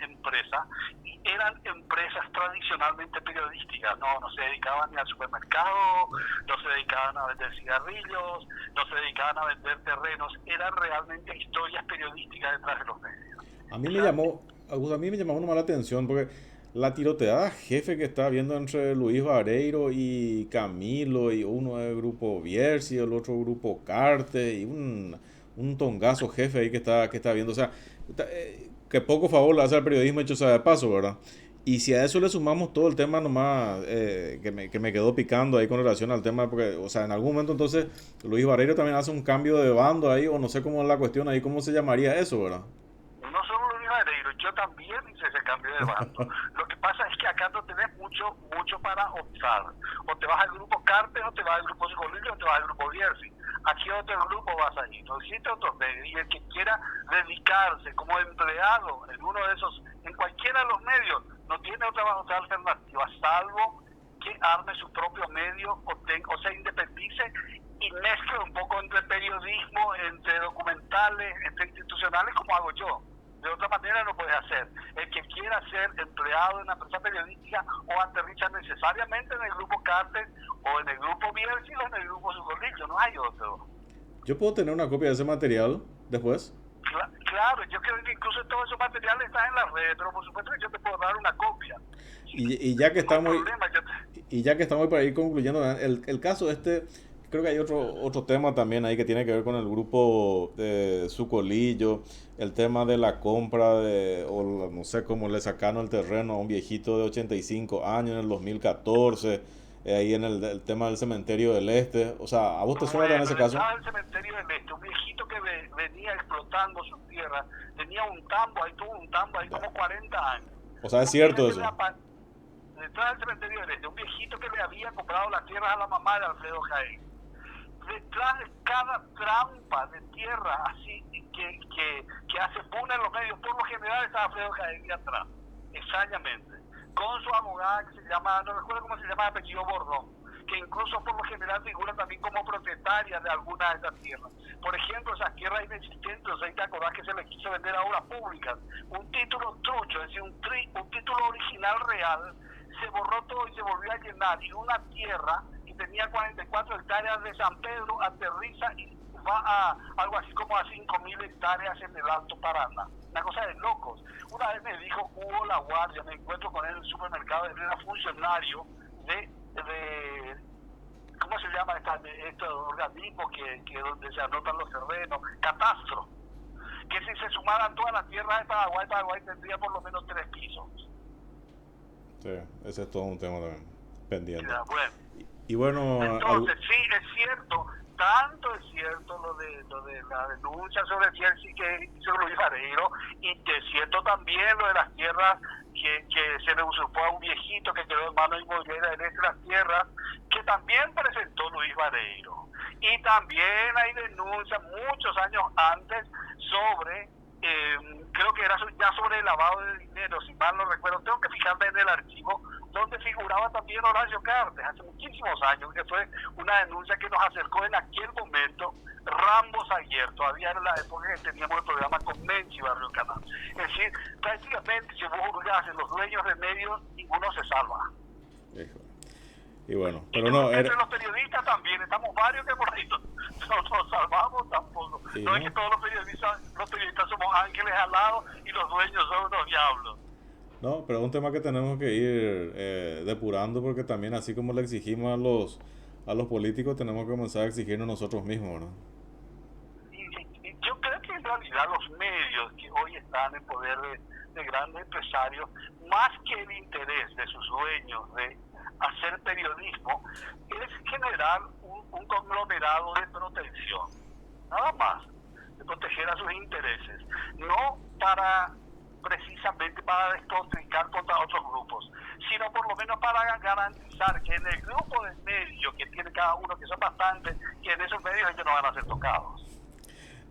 empresa, y eran empresas tradicionalmente periodísticas, no se dedicaban ni al supermercado, no se dedicaban a vender cigarrillos, no se dedicaban a vender terrenos, eran realmente historias periodísticas detrás de los medios. A mí me llamó nomás la atención porque la tiroteada jefe que está viendo entre Luis Vareiro y Camilo, y uno del grupo Bierzi, el otro grupo Carte, y un tongazo jefe ahí que está viendo, o sea, que poco favor le hace al periodismo, hecho sea de paso, ¿verdad? Y si a eso le sumamos todo el tema nomás que me quedó picando ahí con relación al tema, porque, o sea, en algún momento entonces Luis Vareiro también hace un cambio de bando ahí, o no sé cómo es la cuestión ahí, cómo se llamaría eso, ¿verdad? No solo Luis Vareiro, yo también hice ese cambio de bando. Lo que pasa es que acá no tenés mucho para optar. O te vas al grupo Cartes, o te vas al grupo Sucolillo, o te vas al grupo Bierzi. Aquí otro grupo vas a ir. No existe otro medio. Y el que quiera dedicarse como empleado en uno de esos, en cualquiera de los medios, no tiene otra alternativa, salvo que arme su propio medio o se independice y mezcle un poco entre periodismo, entre documentales, entre institucionales, como hago yo. De otra manera no puedes hacer. El que quiera ser empleado en una empresa periodística o aterriza necesariamente en el grupo Cartes o en el grupo Bierzi o en el grupo Sucolillo, no hay otro. ¿Yo puedo tener una copia de ese material después? Claro, yo creo que incluso todos esos materiales están en las redes, pero por supuesto que yo te puedo dar una copia. Y ya que estamos por ahí concluyendo, el caso creo que hay otro tema también ahí que tiene que ver con el grupo de Sucolillo, el tema de la compra no sé cómo le sacaron el terreno a un viejito de 85 años en el 2014, ahí en el tema del cementerio del Este. O sea, ¿a vos te suena en ese caso? Estaba el cementerio del Este, un viejito que venía explotando su tierra, tenía un tambo ahí como 40 años. O sea, es cierto eso. Detrás del cementerio del Este, un viejito que le había comprado las tierras a la mamá de Alfredo Jaén. Detrás de cada trampa de tierra así que hace puna en los medios, por lo general está Alfredo Jaén atrás, extrañamente, con su abogada que se llama, no recuerdo cómo se llama, apellido Bordón, que incluso por lo general figura también como propietaria de algunas de esas tierras. Por ejemplo, esas tierras inexistentes, o sea, ¿te acordás que se les quiso vender a obras públicas? Un título trucho, es decir, un título original real, se borró todo y se volvió a llenar, y una tierra que tenía 44 hectáreas de San Pedro aterriza y va a algo así como a 5.000 hectáreas en el Alto Paraná. Una cosa de locos. Una vez me dijo Hugo La Guardia, me encuentro con él en el supermercado, él era funcionario de ¿cómo se llama este organismo que donde se anotan los terrenos? Catastro. Que si se sumaran todas las tierras de Paraguay tendría por lo menos 3 pisos. Sí, ese es todo un tema también pendiente. Ya, bueno. Y bueno, entonces sí, es cierto, tanto es cierto lo de la denuncia sobre el Chelsea que hizo Luis Vareiro, y es cierto también lo de las tierras que se le usurpó a un viejito que quedó en mano inmobiliaria en estas tierras, que también presentó Luis Vareiro. Y también hay denuncias muchos años antes sobre, creo que era ya sobre el lavado de dinero, si mal no recuerdo, tengo que fijarme en el archivo, donde figuraba también Horacio Cartes, hace muchísimos años, que fue una denuncia que nos acercó en aquel momento Rambo Saguier, todavía era la época que teníamos el programa con Menchi Barrio Canal. Es decir, prácticamente si vos hurgas en los dueños de medios, ninguno se salva. Y bueno, pero entre los periodistas también, estamos varios que por ahí no nos salvamos tampoco. No es que todos los periodistas somos ángeles alados y los dueños son unos diablos. No, pero es un tema que tenemos que ir depurando, porque también así como le exigimos a los políticos, tenemos que comenzar a exigirnos nosotros mismos, ¿no? Y yo creo que en realidad los medios que hoy están en poder de grandes empresarios, más que el interés de sus dueños de hacer periodismo, es generar un conglomerado de protección, nada más, de proteger a sus intereses, no precisamente para despotricar contra otros grupos, sino por lo menos para garantizar que en el grupo de medios que tiene cada uno, que son bastantes, y en esos medios ellos no van a ser tocados.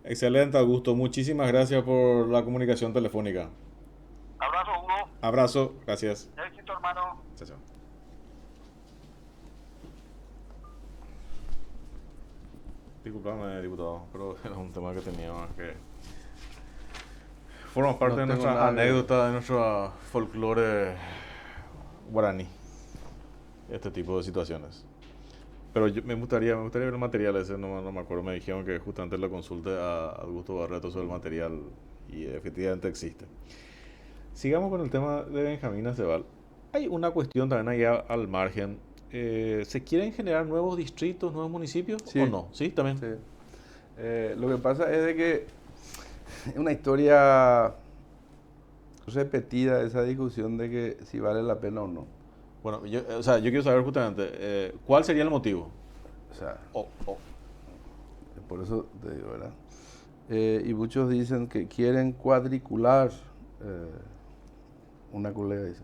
Excelente, Augusto. Muchísimas gracias por la comunicación telefónica. Abrazo, Hugo. Abrazo, gracias. Éxito, hermano. Chao, chao. Disculpame, diputado, pero era un tema que teníamos que forma parte de nuestra anécdota, de nuestro folclore guaraní, este tipo de situaciones. Pero me gustaría ver el material ese, no me acuerdo, me dijeron que justamente lo consulte a Augusto Barreto sobre el material, y efectivamente existe. Sigamos con el tema de Benjamín Aceval. Hay una cuestión también allá al margen. ¿Se quieren generar nuevos distritos, nuevos municipios, sí, o no? Sí, también. Sí. Lo que pasa es de que es una historia repetida esa discusión de que si vale la pena o no. Bueno, yo quiero saber justamente, ¿cuál sería el motivo? O sea, por eso te digo, ¿verdad? Y muchos dicen que quieren cuadricular, una colega dice,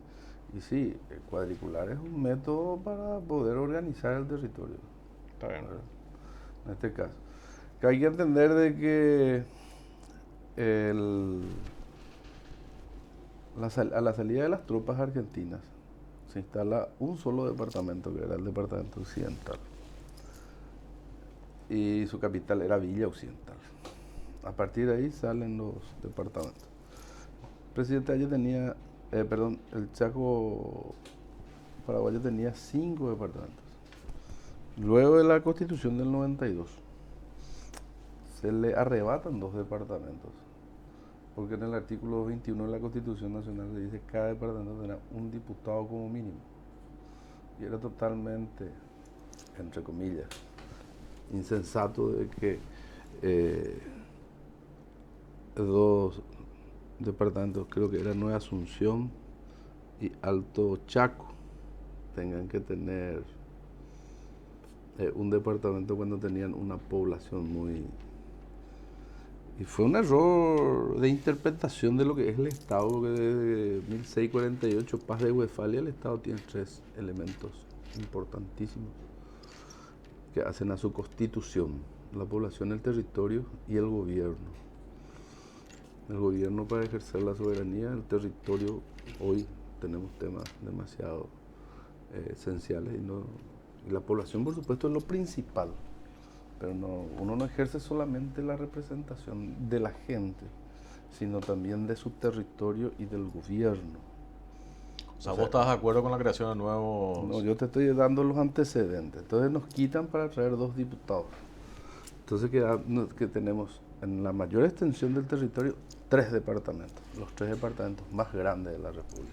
y sí, cuadricular es un método para poder organizar el territorio. Está bien, ¿verdad? En este caso. Que hay que entender de que a la salida de las tropas argentinas se instala un solo departamento, que era el departamento occidental, y su capital era Villa Occidental. A partir de ahí salen los departamentos. El presidente allí tenía, el Chaco paraguayo tenía 5 departamentos. Luego de la Constitución del 92 se le arrebatan 2 departamentos, porque en el artículo 21 de la Constitución Nacional se dice que cada departamento tendrá un diputado como mínimo, y era totalmente, entre comillas, insensato de que dos departamentos, creo que era Nueva Asunción y Alto Chaco, tengan que tener un departamento cuando tenían una población muy... Y fue un error de interpretación de lo que es el Estado, porque desde 1648, Paz de Westfalia, el Estado tiene 3 elementos importantísimos que hacen a su constitución: la población, el territorio y el gobierno. El gobierno para ejercer la soberanía, el territorio, hoy tenemos temas demasiado esenciales y la población, por supuesto, es lo principal. Pero uno no ejerce solamente la representación de la gente, sino también de su territorio y del gobierno. O sea, ¿vos estás de acuerdo con la creación de nuevos...? No, yo te estoy dando los antecedentes. Entonces nos quitan para traer 2 diputados. Entonces que tenemos en la mayor extensión del territorio 3 departamentos, los 3 departamentos más grandes de la República.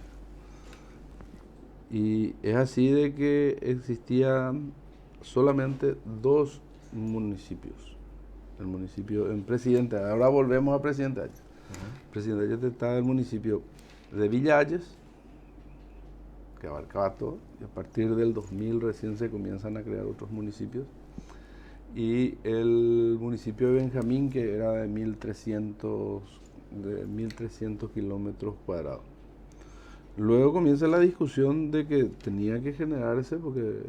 Y es así de que existían solamente 2 municipios. El municipio en Presidente, ahora volvemos a Presidente Hayes. Presidente Hayes está el municipio de Villa Hayes, que abarcaba todo, y a partir del 2000 recién se comienzan a crear otros municipios. Y el municipio de Benjamín, que era de 1.300 kilómetros cuadrados. Luego comienza la discusión de que tenía que generarse, porque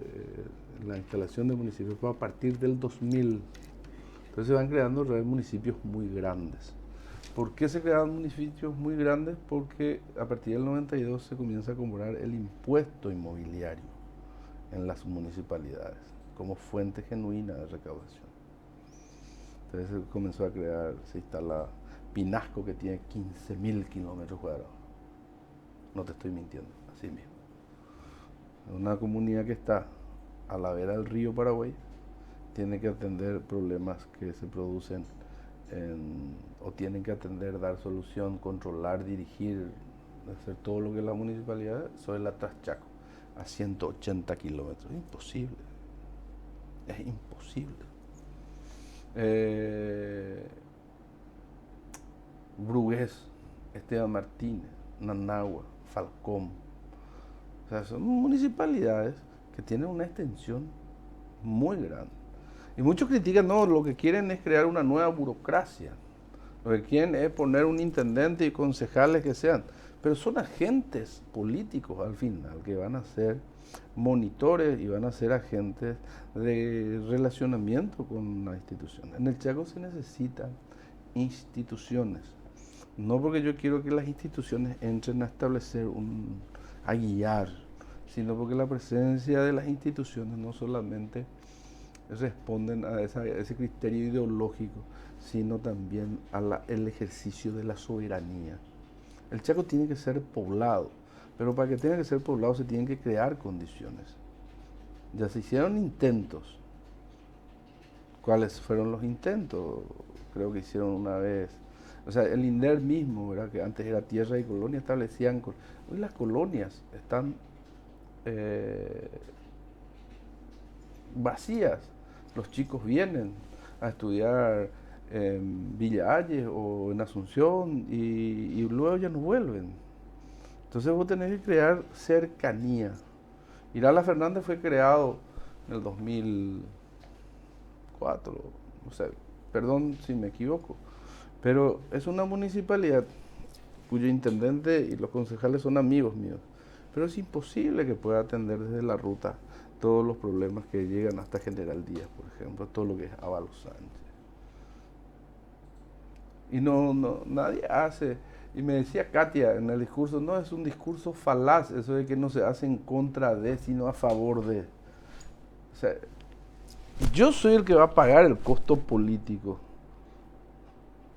la instalación de municipios fue a partir del 2000. Entonces se van creando municipios muy grandes. ¿Por qué se crean municipios muy grandes? Porque a partir del 92 se comienza a cobrar el impuesto inmobiliario en las municipalidades como fuente genuina de recaudación. Entonces se comenzó a crear, se instala Pinasco, que tiene 15.000 kilómetros cuadrados. No te estoy mintiendo, así mismo. Una comunidad que está a la vera del río Paraguay tiene que atender problemas que se producen o tienen que atender, dar solución, controlar, dirigir, hacer todo lo que es la municipalidad sobre la Traschaco, a 180 kilómetros. Imposible. Es imposible. Brugués, Esteban Martínez, Nanagua, Falcón. O sea, son municipalidades que tienen una extensión muy grande. Y muchos critican, no, lo que quieren es crear una nueva burocracia. Lo que quieren es poner un intendente y concejales que sean. Pero son agentes políticos al final, que van a ser monitores y van a ser agentes de relacionamiento con la institución. En el Chaco se necesitan instituciones. No porque yo quiero que las instituciones entren a establecer, a guiar, sino porque la presencia de las instituciones no solamente responden a ese criterio ideológico, sino también al ejercicio de la soberanía. El Chaco tiene que ser poblado, pero para que tenga que ser poblado se tienen que crear condiciones. Ya se hicieron intentos. ¿Cuáles fueron los intentos? Creo que hicieron una vez. O sea, el INDER mismo, ¿verdad?, que antes era tierra y colonia, establecían... Hoy las colonias están vacías. Los chicos vienen a estudiar en Villa Hayes o en Asunción y luego ya no vuelven. Entonces vos tenés que crear cercanía. Irala Fernández fue creado en el 2004, o sea, perdón si me equivoco, pero es una municipalidad cuyo intendente y los concejales son amigos míos, pero es imposible que pueda atender desde la ruta todos los problemas que llegan hasta General Díaz, por ejemplo, todo lo que es Ábalos Sánchez. Y nadie hace, y me decía Katia en el discurso, no, es un discurso falaz, eso de que no se hace en contra de, sino a favor de. O sea, yo soy el que va a pagar el costo político.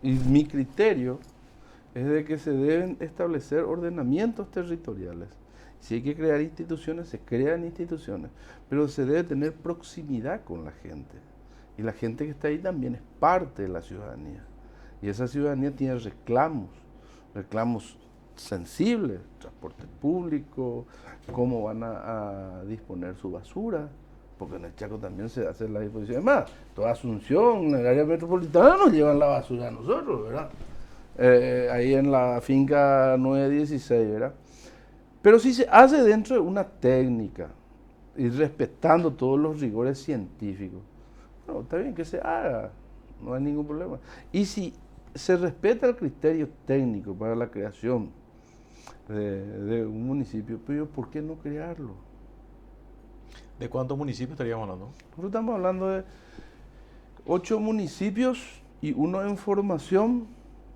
Y mi criterio es de que se deben establecer ordenamientos territoriales. Si hay que crear instituciones, se crean instituciones, pero se debe tener proximidad con la gente. Y la gente que está ahí también es parte de la ciudadanía. Y esa ciudadanía tiene reclamos sensibles, transporte público, cómo van a disponer su basura, porque en el Chaco también se hace la disposición. Es más, toda Asunción, en el área metropolitana, nos llevan la basura a nosotros, ¿verdad? Ahí en la finca 916, ¿verdad? Pero si se hace dentro de una técnica y respetando todos los rigores científicos, bueno, está bien que se haga, no hay ningún problema. Y si se respeta el criterio técnico para la creación de un municipio, pero ¿por qué no crearlo? ¿De cuántos municipios estaríamos hablando? Nosotros estamos hablando de 8 municipios y uno en formación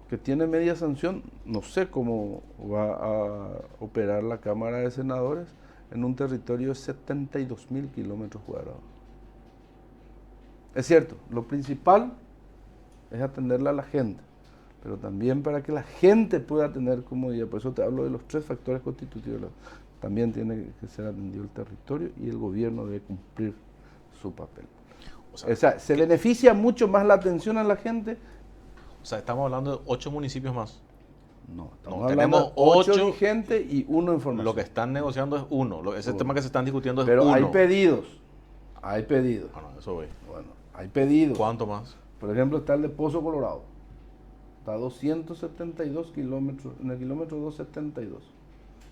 que tiene media sanción. No sé cómo va a operar la Cámara de Senadores en un territorio de 72.000 kilómetros cuadrados. Es cierto, lo principal es atenderle a la gente, pero también para que la gente pueda tener comodidad. Por eso te hablo de los 3 factores constitutivos. También tiene que ser atendido el territorio y el gobierno debe cumplir su papel. O sea, se beneficia mucho más la atención a la gente. O sea, estamos hablando de 8 municipios más. No, estamos No, hablando tenemos de 8 8 vigentes y uno en formación. Lo que están negociando es uno. Ese tema que se están discutiendo es pero uno. hay pedidos. Hay pedidos. Bueno, eso voy. Bueno, hay pedidos. ¿Cuánto más? Por ejemplo, está el de Pozo Colorado. Está a 272 kilómetros, en el kilómetro 272,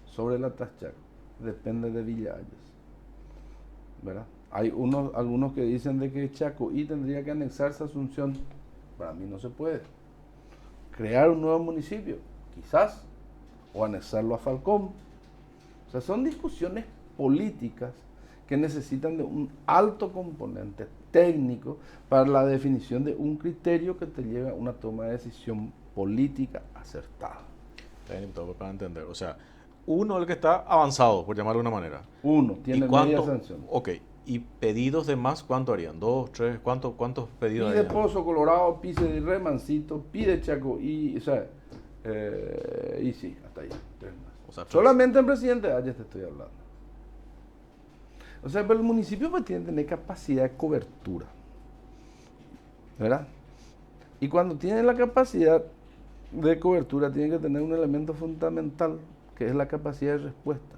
sobre la Taschaco. Depende de Villa Hayes, ¿verdad? Hay algunos que dicen de que Chacoí tendría que anexarse a Asunción. Para mí no se puede. Crear un nuevo municipio, quizás, o anexarlo a Falcón. O sea, son discusiones políticas que necesitan de un alto componente técnico para la definición de un criterio que te lleve a una toma de decisión política acertada. Para entender. O sea, uno el que está avanzado, por llamarlo de una manera. Uno tiene media sanción. Ok. ¿Y pedidos de más cuánto harían? ¿2, 3? ¿Cuántos pedidos Pide harían? Pozo Colorado, pide Remancito, pide Chaco y, o sea, y sí, hasta ahí. 3 más. O sea, solamente en Presidente Hayes te estoy hablando. O sea, pero el municipio pues tiene que tener capacidad de cobertura, ¿verdad? Y cuando tiene la capacidad de cobertura, tiene que tener un elemento fundamental, que es la capacidad de respuesta.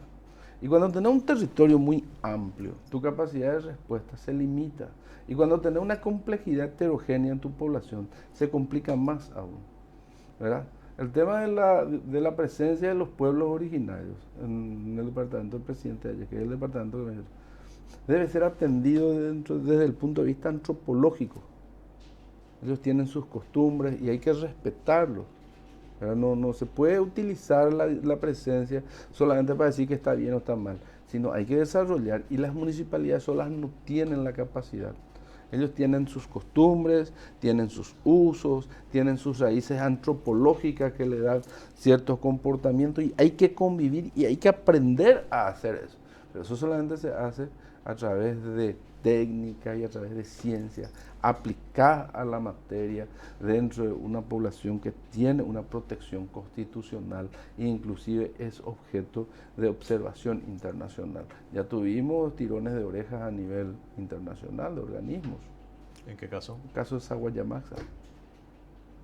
Y cuando tenés un territorio muy amplio, tu capacidad de respuesta se limita. Y cuando tenés una complejidad heterogénea en tu población, se complica más aún, ¿verdad? El tema de la presencia de los pueblos originarios en el departamento del presidente Hayes, que es el departamento de México, debe ser atendido desde el punto de vista antropológico. Ellos tienen sus costumbres y hay que respetarlos. No se puede utilizar la presencia solamente para decir que está bien o está mal, sino hay que desarrollar, y las municipalidades solas no tienen la capacidad. Ellos tienen sus costumbres, tienen sus usos, tienen sus raíces antropológicas que le dan ciertos comportamientos, y hay que convivir y hay que aprender a hacer eso. Pero eso solamente se hace a través de técnica y a través de ciencia, aplicar a la materia dentro de una población que tiene una protección constitucional e inclusive es objeto de observación internacional. Ya tuvimos tirones de orejas a nivel internacional de organismos. ¿En qué caso? El caso de Saguayamaxa.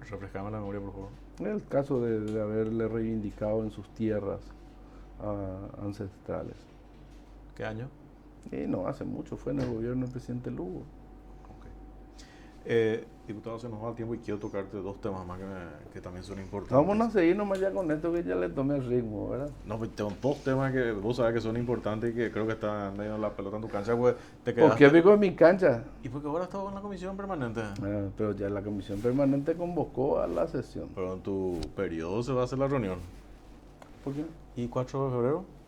Refrescame la memoria, por favor. El caso de haberle reivindicado en sus tierras ancestrales. ¿Qué año? Y no, hace mucho, fue en el gobierno del presidente Lugo. Okay. Diputado, se nos va el tiempo y quiero tocarte 2 temas más que también son importantes. Vamos a seguir nomás ya con esto, que ya le tomé el ritmo, ¿verdad? No, pues tengo 2 temas que vos sabés que son importantes y que creo que están medio en la pelota en tu cancha, pues te quedaste. ¿Por qué pico en mi cancha? Y porque ahora estaba en la comisión permanente. Pero ya la comisión permanente convocó a la sesión. Pero en tu periodo se va a hacer la reunión. ¿Por qué? ¿Y 4 de febrero?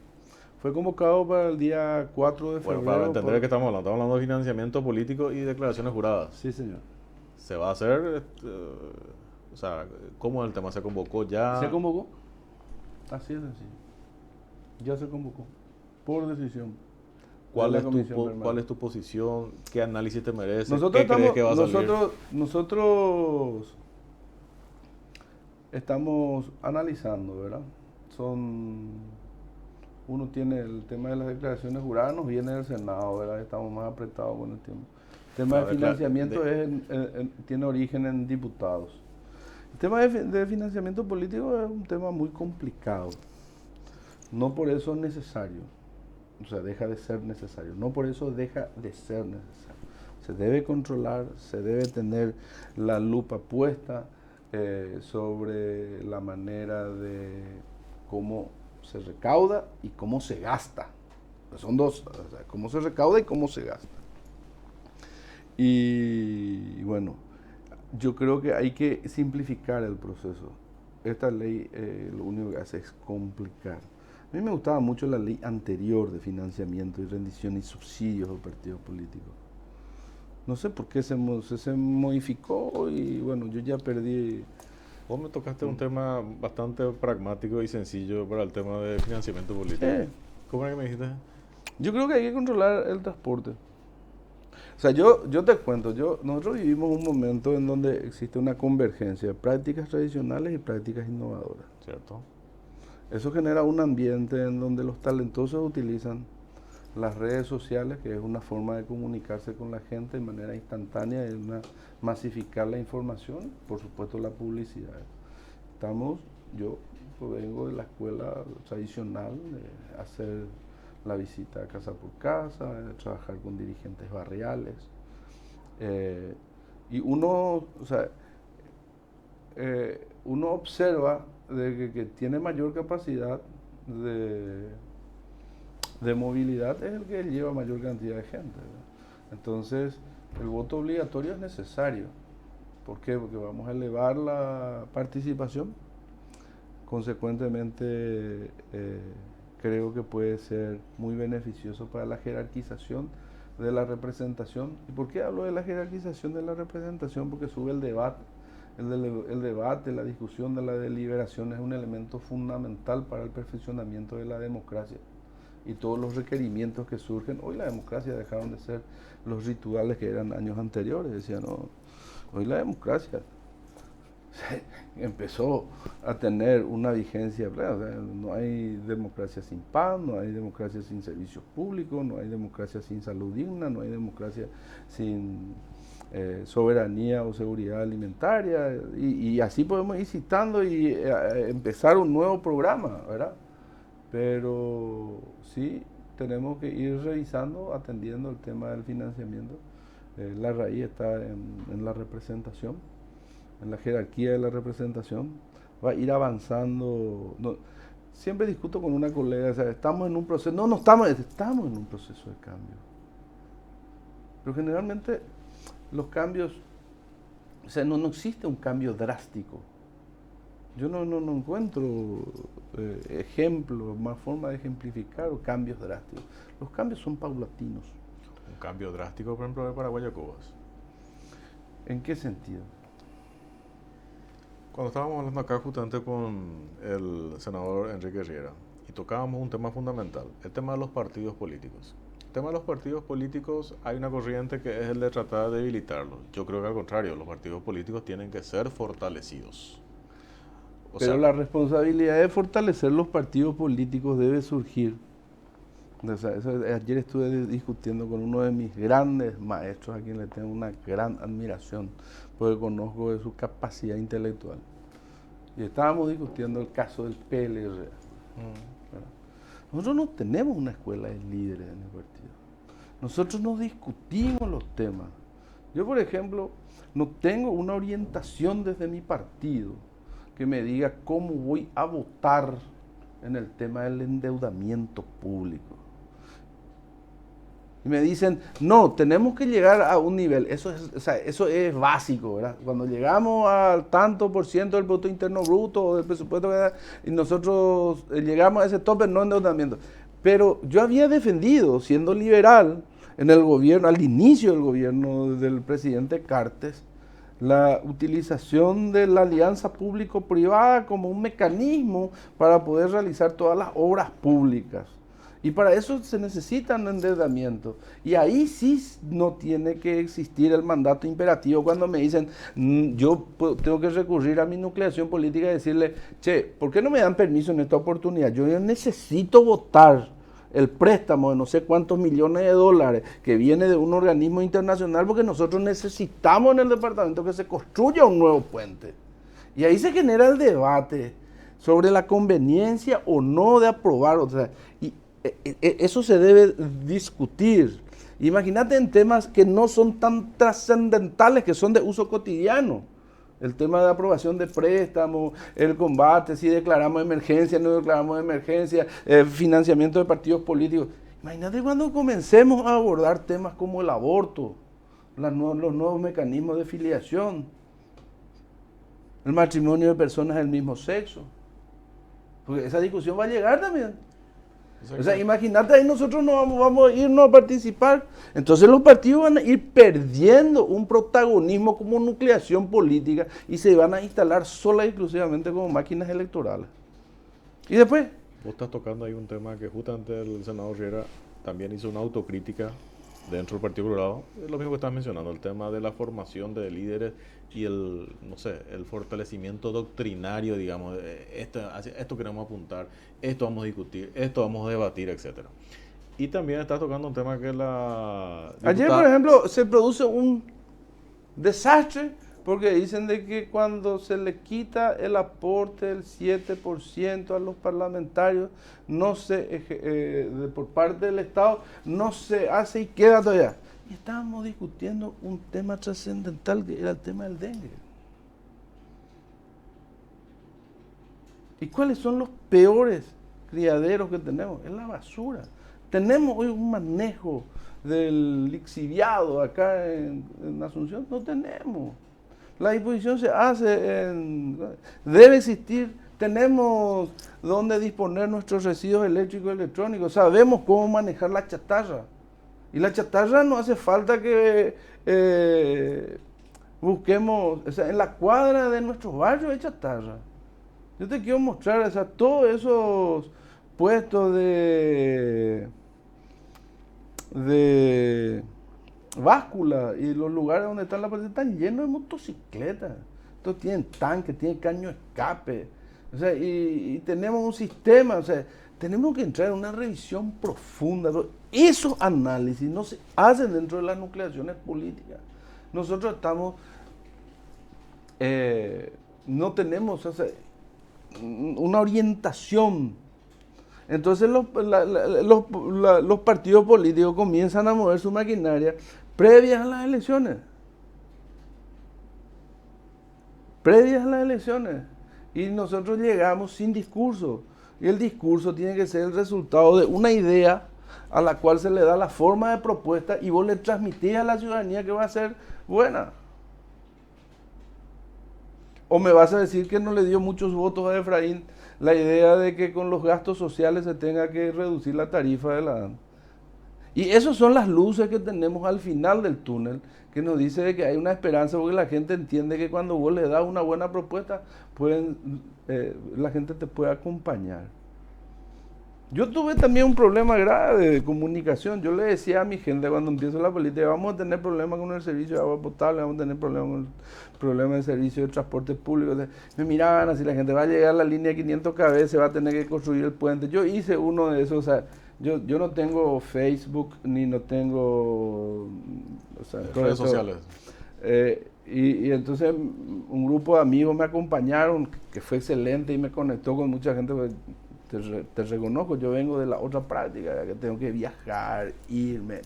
Fue convocado para el día 4 de febrero. Bueno, para entender que estamos hablando de financiamiento político y declaraciones juradas. Sí, señor. ¿Se va a hacer? O sea, ¿cómo es el tema? ¿Se convocó ya? ¿Se convocó? Así es sencillo. Ya se convocó. Por decisión. ¿Cuál es tu posición? ¿Qué análisis te merece? Nosotros ¿Qué crees que va a salir? Nosotros estamos analizando, ¿verdad? Uno tiene el tema de las declaraciones juradas, nos viene del Senado, ¿verdad? Estamos más apretados con el tiempo. El tema de financiamiento tiene origen en diputados. El tema de financiamiento político es un tema muy complicado. No por eso es necesario. o sea, deja de ser necesario. No por eso deja de ser necesario. Se debe controlar, se debe tener la lupa puesta sobre la manera de cómo se recauda y cómo se gasta. Son dos, o sea, cómo se recauda y cómo se gasta. Y bueno, yo creo que hay que simplificar el proceso. Esta ley lo único que hace es complicar. A mí me gustaba mucho la ley anterior de financiamiento y rendición y subsidios de partidos políticos. No sé por qué se modificó y bueno, yo ya perdí. Vos me tocaste un tema bastante pragmático y sencillo para el tema de financiamiento político. ¿Cómo era que me dijiste? Yo creo que hay que controlar el transporte. O sea, yo te cuento, nosotros vivimos un momento en donde existe una convergencia de prácticas tradicionales y prácticas innovadoras. ¿Cierto? Eso genera un ambiente en donde los talentosos utilizan las redes sociales, que es una forma de comunicarse con la gente de manera instantánea, y masificar la información, por supuesto la publicidad. Yo vengo de la escuela tradicional, de hacer la visita casa por casa, trabajar con dirigentes barriales. Y uno observa de que tiene mayor capacidad de movilidad es el que lleva mayor cantidad de gente, ¿verdad? Entonces, el voto obligatorio es necesario. ¿Por qué? Porque vamos a elevar la participación. Consecuentemente, creo que puede ser muy beneficioso para la jerarquización de la representación. ¿Y por qué hablo de la jerarquización de la representación? Porque sube el debate. El debate, la discusión de la deliberación es un elemento fundamental para el perfeccionamiento de la democracia. Y todos los requerimientos que surgen, hoy la democracia dejaron de ser los rituales que eran años anteriores. Decían, no, hoy la democracia empezó a tener una vigencia plena. O sea, no hay democracia sin pan, no hay democracia sin servicios públicos, no hay democracia sin salud digna, no hay democracia sin soberanía o seguridad alimentaria, y así podemos ir citando y empezar un nuevo programa, ¿verdad? Pero sí tenemos que ir revisando, atendiendo el tema del financiamiento. La raíz está en la representación, en la jerarquía de la representación. Va a ir avanzando. Siempre discuto con una colega, o sea, estamos en un proceso. No estamos en un proceso de cambio. Pero generalmente los cambios, o sea, no existe un cambio drástico. Yo no encuentro ejemplos, más forma de ejemplificar o cambios drásticos. Los cambios son paulatinos. Un cambio drástico, por ejemplo, de Paraguay a Cobas. ¿En qué sentido? Cuando estábamos hablando acá justamente con el senador Enrique Riera y tocábamos un tema fundamental, el tema de los partidos políticos. El tema de los partidos políticos, hay una corriente que es el de tratar de debilitarlos. Yo creo que al contrario, los partidos políticos tienen que ser fortalecidos. Pero la responsabilidad de fortalecer los partidos políticos debe surgir. O sea, ayer estuve discutiendo con uno de mis grandes maestros, a quien le tengo una gran admiración, porque conozco de su capacidad intelectual. Y estábamos discutiendo el caso del PLR. Nosotros no tenemos una escuela de líderes en el partido. Nosotros no discutimos los temas. Yo, por ejemplo, no tengo una orientación desde mi partido que me diga cómo voy a votar en el tema del endeudamiento público. Y me dicen, no, tenemos que llegar a un nivel, eso es básico, ¿verdad? Cuando llegamos al tanto por ciento del Producto Interno Bruto o del presupuesto, ¿verdad? Y nosotros llegamos a ese tope, no endeudamiento. Pero yo había defendido, siendo liberal, en el gobierno, al inicio del gobierno del presidente Cartes, la utilización de la alianza público-privada como un mecanismo para poder realizar todas las obras públicas. Y para eso se necesitan endeudamientos. Y ahí sí no tiene que existir el mandato imperativo cuando me dicen, yo tengo que recurrir a mi nucleación política y decirle, che, ¿por qué no me dan permiso en esta oportunidad? Yo necesito votar el préstamo de no sé cuántos millones de dólares que viene de un organismo internacional porque nosotros necesitamos en el departamento que se construya un nuevo puente. Y ahí se genera el debate sobre la conveniencia o no de aprobar. O sea, Eso se debe discutir. Imagínate en temas que no son tan trascendentales, que son de uso cotidiano. El tema de aprobación de préstamos, el combate, si declaramos emergencia, no declaramos emergencia, financiamiento de partidos políticos. Imagínate cuando comencemos a abordar temas como el aborto, los nuevos mecanismos de filiación, el matrimonio de personas del mismo sexo. Porque esa discusión va a llegar también. O sea, imagínate, ahí nosotros no vamos a irnos a participar. Entonces los partidos van a ir perdiendo un protagonismo como nucleación política y se van a instalar sola y exclusivamente como máquinas electorales. Y después... Vos estás tocando ahí un tema que justamente el senador Riera también hizo una autocrítica dentro del Partido Colorado. Es lo mismo que estás mencionando, el tema de la formación de líderes y el fortalecimiento doctrinario, digamos, esto queremos apuntar, esto vamos a discutir, esto vamos a debatir, etcétera. Y también estás tocando un tema que Ayer, por ejemplo, se produce un desastre porque dicen de que cuando se le quita el aporte del 7% a los parlamentarios, por parte del Estado, no se hace y queda todavía. Y estábamos discutiendo un tema trascendental que era el tema del dengue. ¿Y cuáles son los peores criaderos que tenemos? Es la basura. Tenemos hoy un manejo del lixiviado acá en Asunción, no tenemos. La disposición se hace, debe existir, tenemos donde disponer nuestros residuos eléctricos y electrónicos, sabemos cómo manejar la chatarra. Y la chatarra no hace falta que busquemos, o sea, en la cuadra de nuestros barrios hay chatarra. Yo te quiero mostrar, o sea, todos esos puestos de báscula y los lugares donde están las personas están llenos de motocicletas. Estos tienen tanques, tienen caño de escape. O sea, y tenemos un sistema, o sea, tenemos que entrar en una revisión profunda. Esos análisis no se hacen dentro de las nucleaciones políticas. Nosotros estamos, no tenemos, o sea, una orientación. Entonces los partidos políticos comienzan a mover su maquinaria previas a las elecciones. Y nosotros llegamos sin discurso. Y el discurso tiene que ser el resultado de una idea a la cual se le da la forma de propuesta y vos le transmitís a la ciudadanía que va a ser buena. ¿O me vas a decir que no le dio muchos votos a Efraín la idea de que con los gastos sociales se tenga que reducir la tarifa de la ANDA? Y esas son las luces que tenemos al final del túnel, que nos dice de que hay una esperanza, porque la gente entiende que cuando vos le das una buena propuesta, la gente te puede acompañar. Yo tuve también un problema grave de comunicación. Yo le decía a mi gente cuando empiezo la política, vamos a tener problemas con el servicio de agua potable, vamos a tener problemas con el problema de servicio de transporte público. Me miraban así, la gente va a llegar a la línea 500 kb, se va a tener que construir el puente. Yo hice uno de esos, o sea, yo no tengo Facebook, ni no tengo redes sociales. Y entonces un grupo de amigos me acompañaron, que fue excelente y me conectó con mucha gente. Te reconozco, yo vengo de la otra práctica, que tengo que viajar, irme,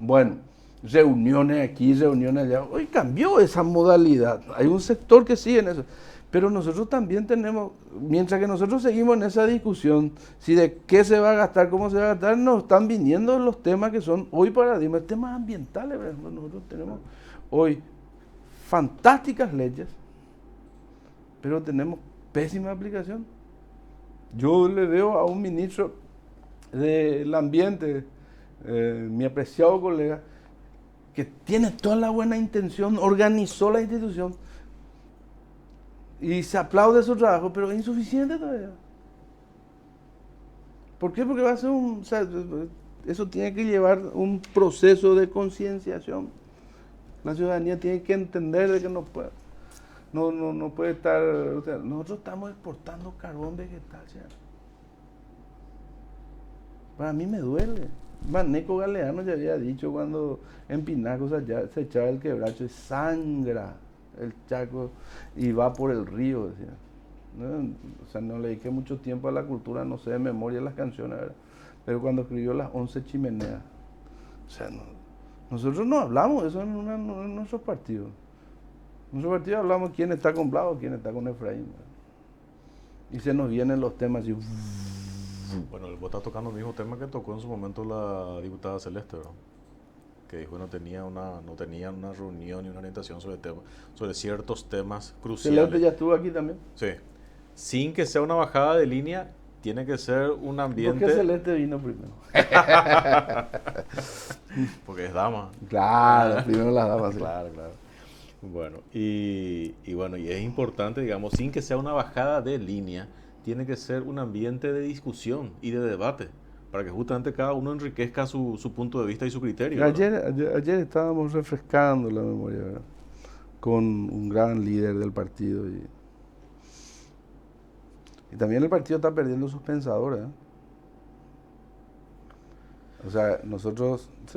Bueno, reuniones aquí, reuniones allá. Hoy cambió esa modalidad. Hay un sector que sigue en eso. Pero nosotros también tenemos, mientras que nosotros seguimos en esa discusión, si de qué se va a gastar, cómo se va a gastar, nos están viniendo los temas que son hoy paradigmas, temas ambientales. Por ejemplo, nosotros tenemos hoy fantásticas leyes, pero tenemos pésima aplicación. Yo le veo a un ministro del ambiente, mi apreciado colega, que tiene toda la buena intención, organizó la institución y se aplaude su trabajo, pero es insuficiente todavía. ¿Por qué? Porque va a ser eso tiene que llevar un proceso de concienciación. La ciudadanía tiene que entender de que no puede estar, o sea, nosotros estamos exportando carbón vegetal, ¿sí? Para mí me duele. Maneco Galeano ya había dicho cuando en Pinacos allá se echaba el quebracho y sangra el Chaco y va por el río, decía. ¿no? O sea, no le dediqué mucho tiempo a la cultura, no sé de memoria las canciones, ¿verdad? Pero cuando escribió Las 11 Chimeneas, o sea, nosotros no hablamos eso en nuestros partidos. En nuestros partidos hablamos quién está con Blau, quién está con Efraín, ¿verdad? Y se nos vienen los temas así. Bueno, vos estás tocando el mismo tema que tocó en su momento la diputada Celeste, ¿verdad? Que dijo que no tenían una reunión ni una orientación sobre ciertos temas cruciales. Celeste ya estuvo aquí también. Sí. Sin que sea una bajada de línea, tiene que ser un ambiente... ¿Por qué Celeste vino primero? Porque es dama. Claro, primero las damas. Sí. Claro. Bueno, y es importante, digamos, sin que sea una bajada de línea, tiene que ser un ambiente de discusión y de debate, para que justamente cada uno enriquezca su punto de vista y su criterio. Ayer estábamos refrescando la memoria, ¿verdad? Con un gran líder del partido. Y también el partido está perdiendo sus pensadores, ¿eh? O sea,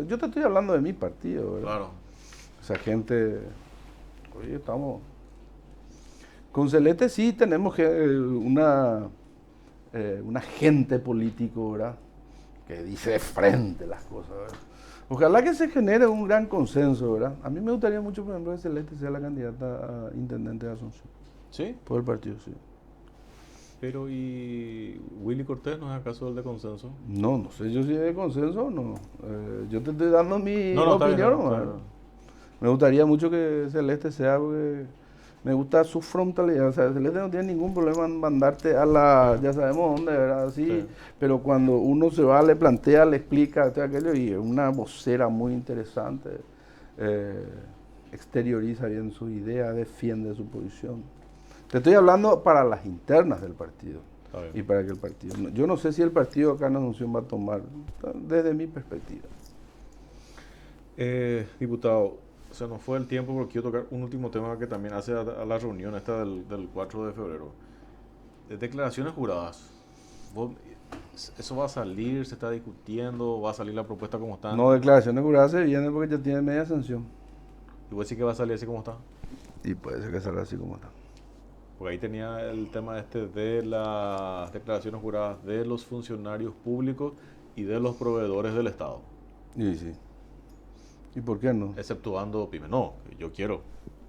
yo te estoy hablando de mi partido, ¿verdad? Claro. O sea, gente... Oye, estamos... Con Celeste sí tenemos un agente político, ¿verdad? Que dice de frente las cosas, ¿verdad? Ojalá que se genere un gran consenso, ¿verdad? A mí me gustaría mucho, por ejemplo, que Celeste sea la candidata a intendente de Asunción. ¿Sí? Por el partido, sí. Pero, ¿y Willy Cortés no es acaso el de consenso? No sé yo si es de consenso o no. Yo te estoy dando mi está opinión. bien, claro. Me gustaría mucho que Celeste sea, porque me gusta su frontalidad. O sea, Celeste no tiene ningún problema en mandarte a ya sabemos dónde, ¿verdad? Sí. Pero cuando uno se va, le plantea, le explica, aquello, y es una vocera muy interesante. Exterioriza bien su idea, defiende su posición. Te estoy hablando para las internas del partido. Y para que el partido... Yo no sé si el partido acá en Asunción va a tomar, desde mi perspectiva. Diputado, se nos fue el tiempo porque quiero tocar un último tema que también hace a la reunión esta del 4 de febrero. Declaraciones juradas. ¿Eso va a salir? ¿Se está discutiendo? ¿Va a salir la propuesta como está? No, declaraciones juradas se vienen porque ya tiene media sanción. ¿Y vos decís que va a salir así como está? Y puede ser que salga así como está. Porque ahí tenía el tema de las declaraciones juradas de los funcionarios públicos y de los proveedores del Estado. Y sí. ¿Y por qué no? Exceptuando PYME. No, yo quiero.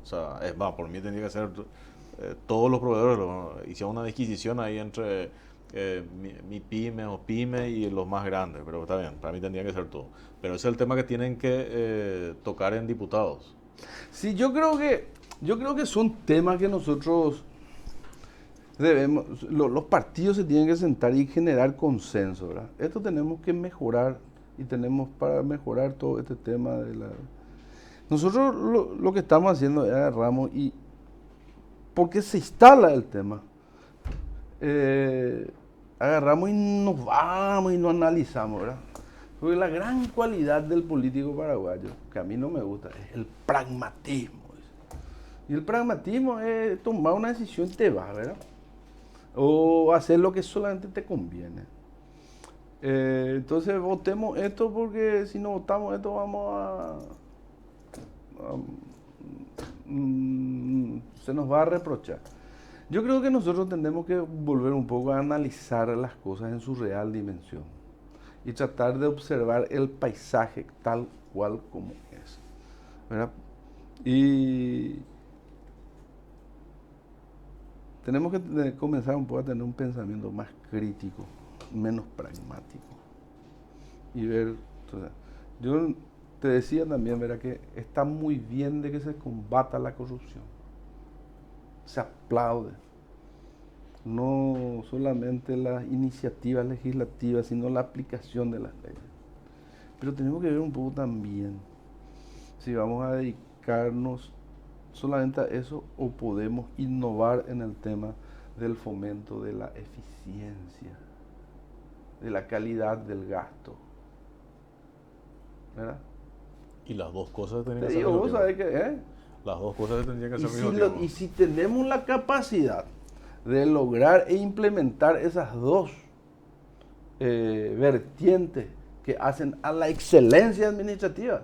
O sea, por mí tendría que ser todos los proveedores. Hicieron una disquisición ahí entre mi PYME o PYME y los más grandes. Pero está bien, para mí tendría que ser todo. Pero ese es el tema que tienen que tocar en diputados. Sí, yo creo que son temas que nosotros debemos, los partidos se tienen que sentar y generar consenso, ¿verdad? Esto tenemos que mejorar, y tenemos para mejorar todo este tema Nosotros lo que estamos haciendo es agarramos y... porque se instala el tema. Agarramos y nos vamos y nos analizamos, ¿verdad? Porque la gran cualidad del político paraguayo, que a mí no me gusta, es el pragmatismo. Y el pragmatismo es tomar una decisión y te va, ¿verdad? O hacer lo que solamente te conviene. Entonces votemos esto porque si no votamos esto vamos se nos va a reprochar. Yo creo que nosotros tenemos que volver un poco a analizar las cosas en su real dimensión y tratar de observar el paisaje tal cual como es, ¿verdad? Y tenemos que comenzar un poco a tener un pensamiento más crítico, menos pragmático. Y ver, entonces, yo te decía también, ¿verdad?, que está muy bien de que se combata la corrupción. Se aplaude. No solamente las iniciativas legislativas, sino la aplicación de las leyes. Pero tenemos que ver un poco también si vamos a dedicarnos solamente a eso o podemos innovar en el tema del fomento de la eficiencia, de la calidad del gasto, ¿verdad? Y las dos cosas tendrían Te que ser digo, vos sabés que, las dos cosas tendrían que ser al mismo tiempo. y si tenemos la capacidad de lograr e implementar esas dos vertientes que hacen a la excelencia administrativa,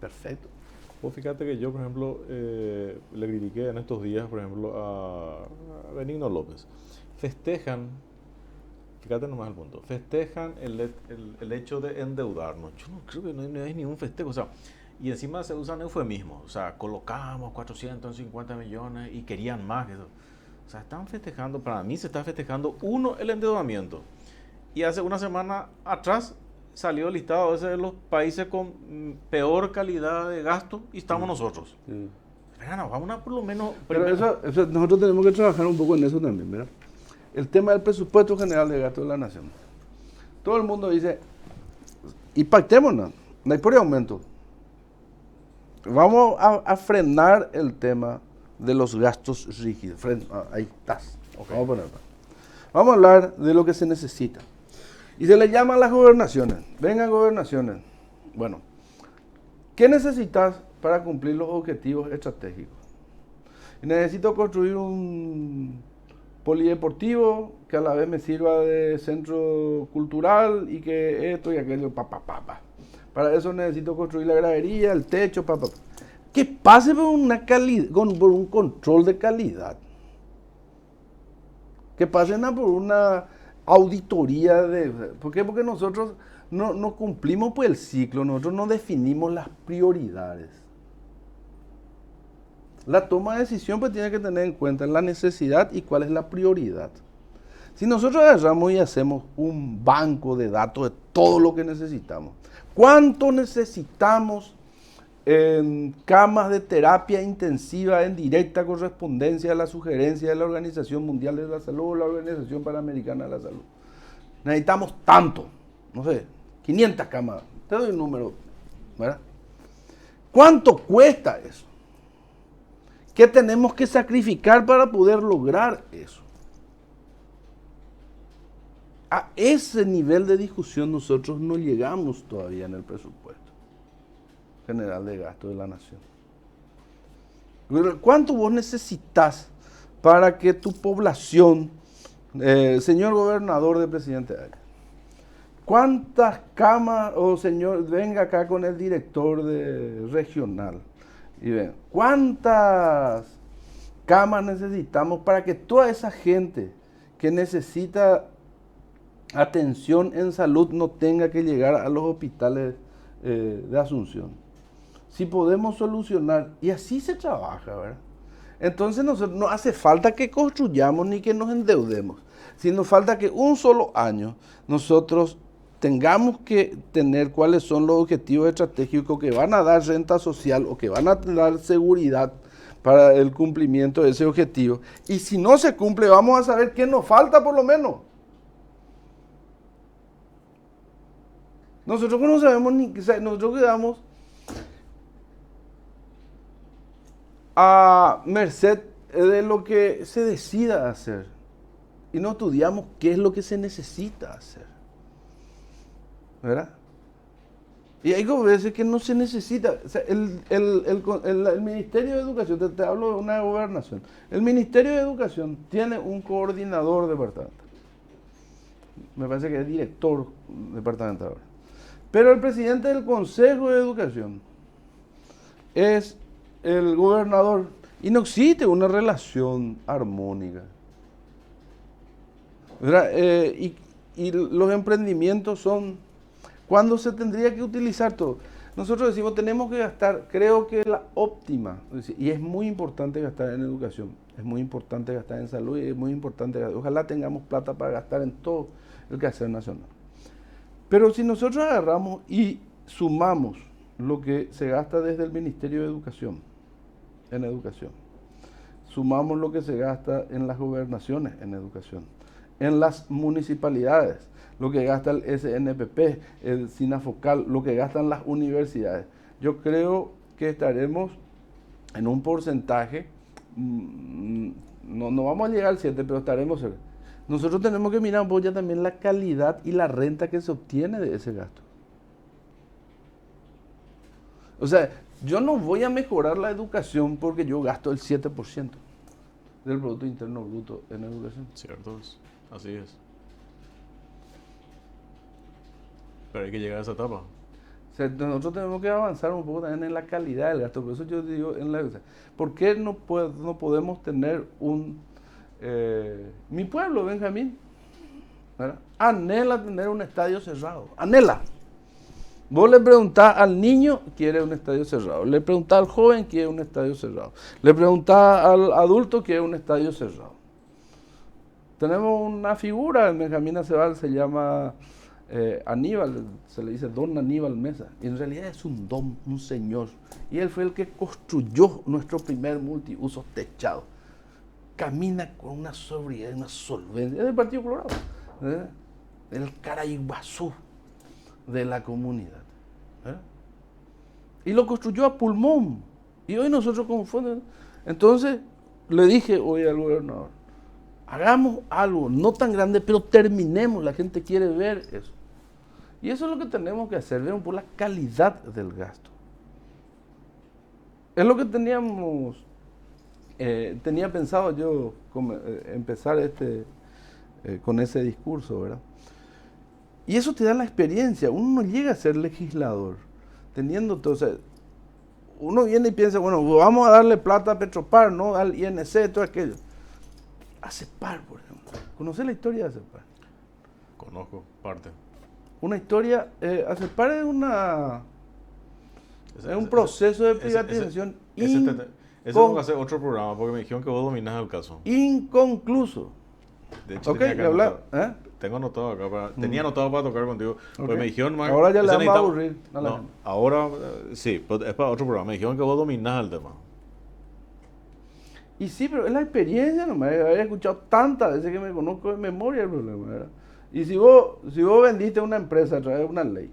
perfecto. Vos fíjate que yo, por ejemplo, le critiqué en estos días, por ejemplo, a Benigno López. Festejan, fíjate nomás el punto, festejan el hecho de endeudarnos. Yo no creo que no hay ningún festejo, o sea, y encima se usan eufemismos, o sea, colocamos 450 millones y querían más que eso. O sea, están festejando, para mí se está festejando, uno, el endeudamiento. Y hace una semana atrás salió el listado ese de los países con peor calidad de gasto y estamos nosotros. Sí. Bueno, vamos a por lo menos... Pero eso, nosotros tenemos que trabajar un poco en eso también, ¿verdad? El tema del presupuesto general de gasto de la nación. Todo el mundo dice, y pactémonos, no hay por aumento. Vamos a frenar el tema de los gastos rígidos. Ahí estás. Okay. Vamos a ponerlo. Vamos a hablar de lo que se necesita. Y se le llama a las gobernaciones. Vengan gobernaciones. Bueno, ¿qué necesitas para cumplir los objetivos estratégicos? Necesito construir un polideportivo que a la vez me sirva de centro cultural y que esto y aquello, Para eso necesito construir la gradería, el techo, Que pase por por un control de calidad. Que pasen por una auditoría de... ¿Por qué? Porque nosotros no cumplimos pues el ciclo, nosotros no definimos las prioridades. La toma de decisión pues tiene que tener en cuenta la necesidad y cuál es la prioridad. Si nosotros agarramos y hacemos un banco de datos de todo lo que necesitamos, ¿cuánto necesitamos en camas de terapia intensiva en directa correspondencia a la sugerencia de la Organización Mundial de la Salud o la Organización Panamericana de la Salud? Necesitamos tanto, no sé, 500 camas, te doy un número, ¿verdad? ¿Cuánto cuesta eso? ¿Qué tenemos que sacrificar para poder lograr eso? A ese nivel de discusión nosotros no llegamos todavía en el presupuesto general de gasto de la nación. ¿Cuánto vos necesitas para que tu población, señor gobernador de Presidente Aya, cuántas camas, o señor, venga acá con el director de regional, y ven, cuántas camas necesitamos para que toda esa gente que necesita atención en salud no tenga que llegar a los hospitales de Asunción? Si podemos solucionar, y así se trabaja, ¿verdad? Entonces no hace falta que construyamos ni que nos endeudemos, sino falta que un solo año nosotros tengamos que tener cuáles son los objetivos estratégicos que van a dar renta social o que van a dar seguridad para el cumplimiento de ese objetivo. Y si no se cumple, vamos a saber qué nos falta por lo menos. Nosotros no sabemos ni, nosotros quedamos a merced de lo que se decida hacer y no estudiamos qué es lo que se necesita hacer, ¿verdad? Y hay veces que no se necesita. O sea, el Ministerio de Educación, te hablo de una gobernación, el Ministerio de Educación tiene un coordinador departamental, me parece que es director departamental, pero el presidente del Consejo de Educación es el gobernador, y no existe una relación armónica, ¿verdad? Y los emprendimientos son cuando se tendría que utilizar todo. Nosotros decimos, tenemos que gastar, creo que la óptima, y es muy importante gastar en educación, es muy importante gastar en salud, y es muy importante, ojalá tengamos plata para gastar en todo el quehacer nacional. Pero si nosotros agarramos y sumamos lo que se gasta desde el Ministerio de Educación, en educación, sumamos lo que se gasta en las gobernaciones en educación, en las municipalidades, lo que gasta el SNPP, el SINAFOCAL, lo que gastan las universidades, yo creo que estaremos en un porcentaje, no vamos a llegar al 7, pero estaremos cerca. Nosotros tenemos que mirar un poco ya también la calidad y la renta que se obtiene de ese gasto. O sea, yo no voy a mejorar la educación porque yo gasto el 7% del Producto Interno Bruto en educación. Cierto es, así es. Pero hay que llegar a esa etapa. O sea, nosotros tenemos que avanzar un poco también en la calidad del gasto. Por eso yo digo, ¿por qué no podemos tener un... mi pueblo, Benjamín, ¿verdad?, anhela tener un estadio cerrado. Anhela. Vos le preguntás al niño, quiere un estadio cerrado. Le preguntás al joven, quiere un estadio cerrado. Le preguntás al adulto, quiere un estadio cerrado. Tenemos una figura en Benjamín Acebal, se llama Aníbal, se le dice Don Aníbal Mesa. Y en realidad es un don, un señor. Y él fue el que construyó nuestro primer multiuso techado. Camina con una sobriedad, una solvencia. Es del Partido Colorado. El Caraiguazú de la comunidad. Y lo construyó a pulmón. Y hoy nosotros como fondo. Entonces le dije hoy al gobernador, hagamos algo no tan grande, pero terminemos. La gente quiere ver eso. Y eso es lo que tenemos que hacer, ver por la calidad del gasto. Es lo que tenía pensado yo empezar con ese discurso, ¿verdad? Y eso te da la experiencia. Uno no llega a ser legislador teniendo todo. O sea, uno viene y piensa, bueno, vamos a darle plata a Petropar, ¿no?, al INC, todo aquello. ACEPAR, por ejemplo. ¿Conoces la historia de ACEPAR? Conozco parte. Una historia, ACEPAR es un proceso de privatización tengo que hacer otro programa porque me dijeron que vos dominás el caso. Inconcluso. De hecho, tengo anotado acá, tenía anotado para tocar contigo. Okay. Pues me dijeron, ahora ya le vamos a aburrir. No, ahora sí, es para otro programa. Me dijeron que vos dominás el tema. Y sí, pero es la experiencia, no me había escuchado tantas veces que me conozco de memoria el problema, ¿verdad? Y si vos vendiste una empresa a través de una ley,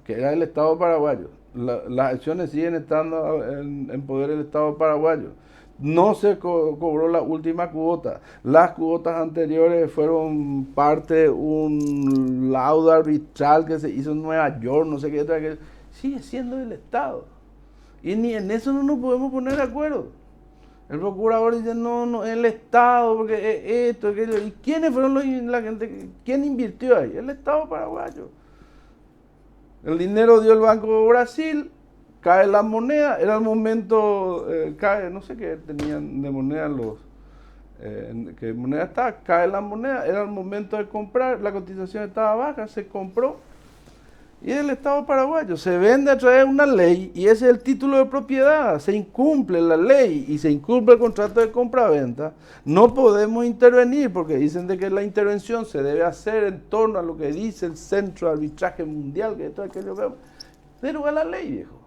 que era el Estado paraguayo, las acciones siguen estando en poder del Estado paraguayo, no se cobró la última cuota, las cuotas anteriores fueron parte de un laudo arbitral que se hizo en Nueva York, no sé qué, sigue siendo del Estado. Y ni en eso no nos podemos poner de acuerdo. El procurador dice, no, el Estado, porque esto, aquello. ¿Y quiénes fueron la gente? ¿Quién invirtió ahí? El Estado paraguayo. El dinero dio el Banco de Brasil, cae la moneda, era el momento, cae, no sé qué tenían de moneda qué moneda estaba, cae la moneda, era el momento de comprar, la cotización estaba baja, se compró. Y el Estado paraguayo se vende a través de una ley y ese es el título de propiedad. Se incumple la ley y se incumple el contrato de compra-venta. No podemos intervenir porque dicen de que la intervención se debe hacer en torno a lo que dice el Centro de Arbitraje Mundial, que es todo aquello que... Derogar la ley, viejo.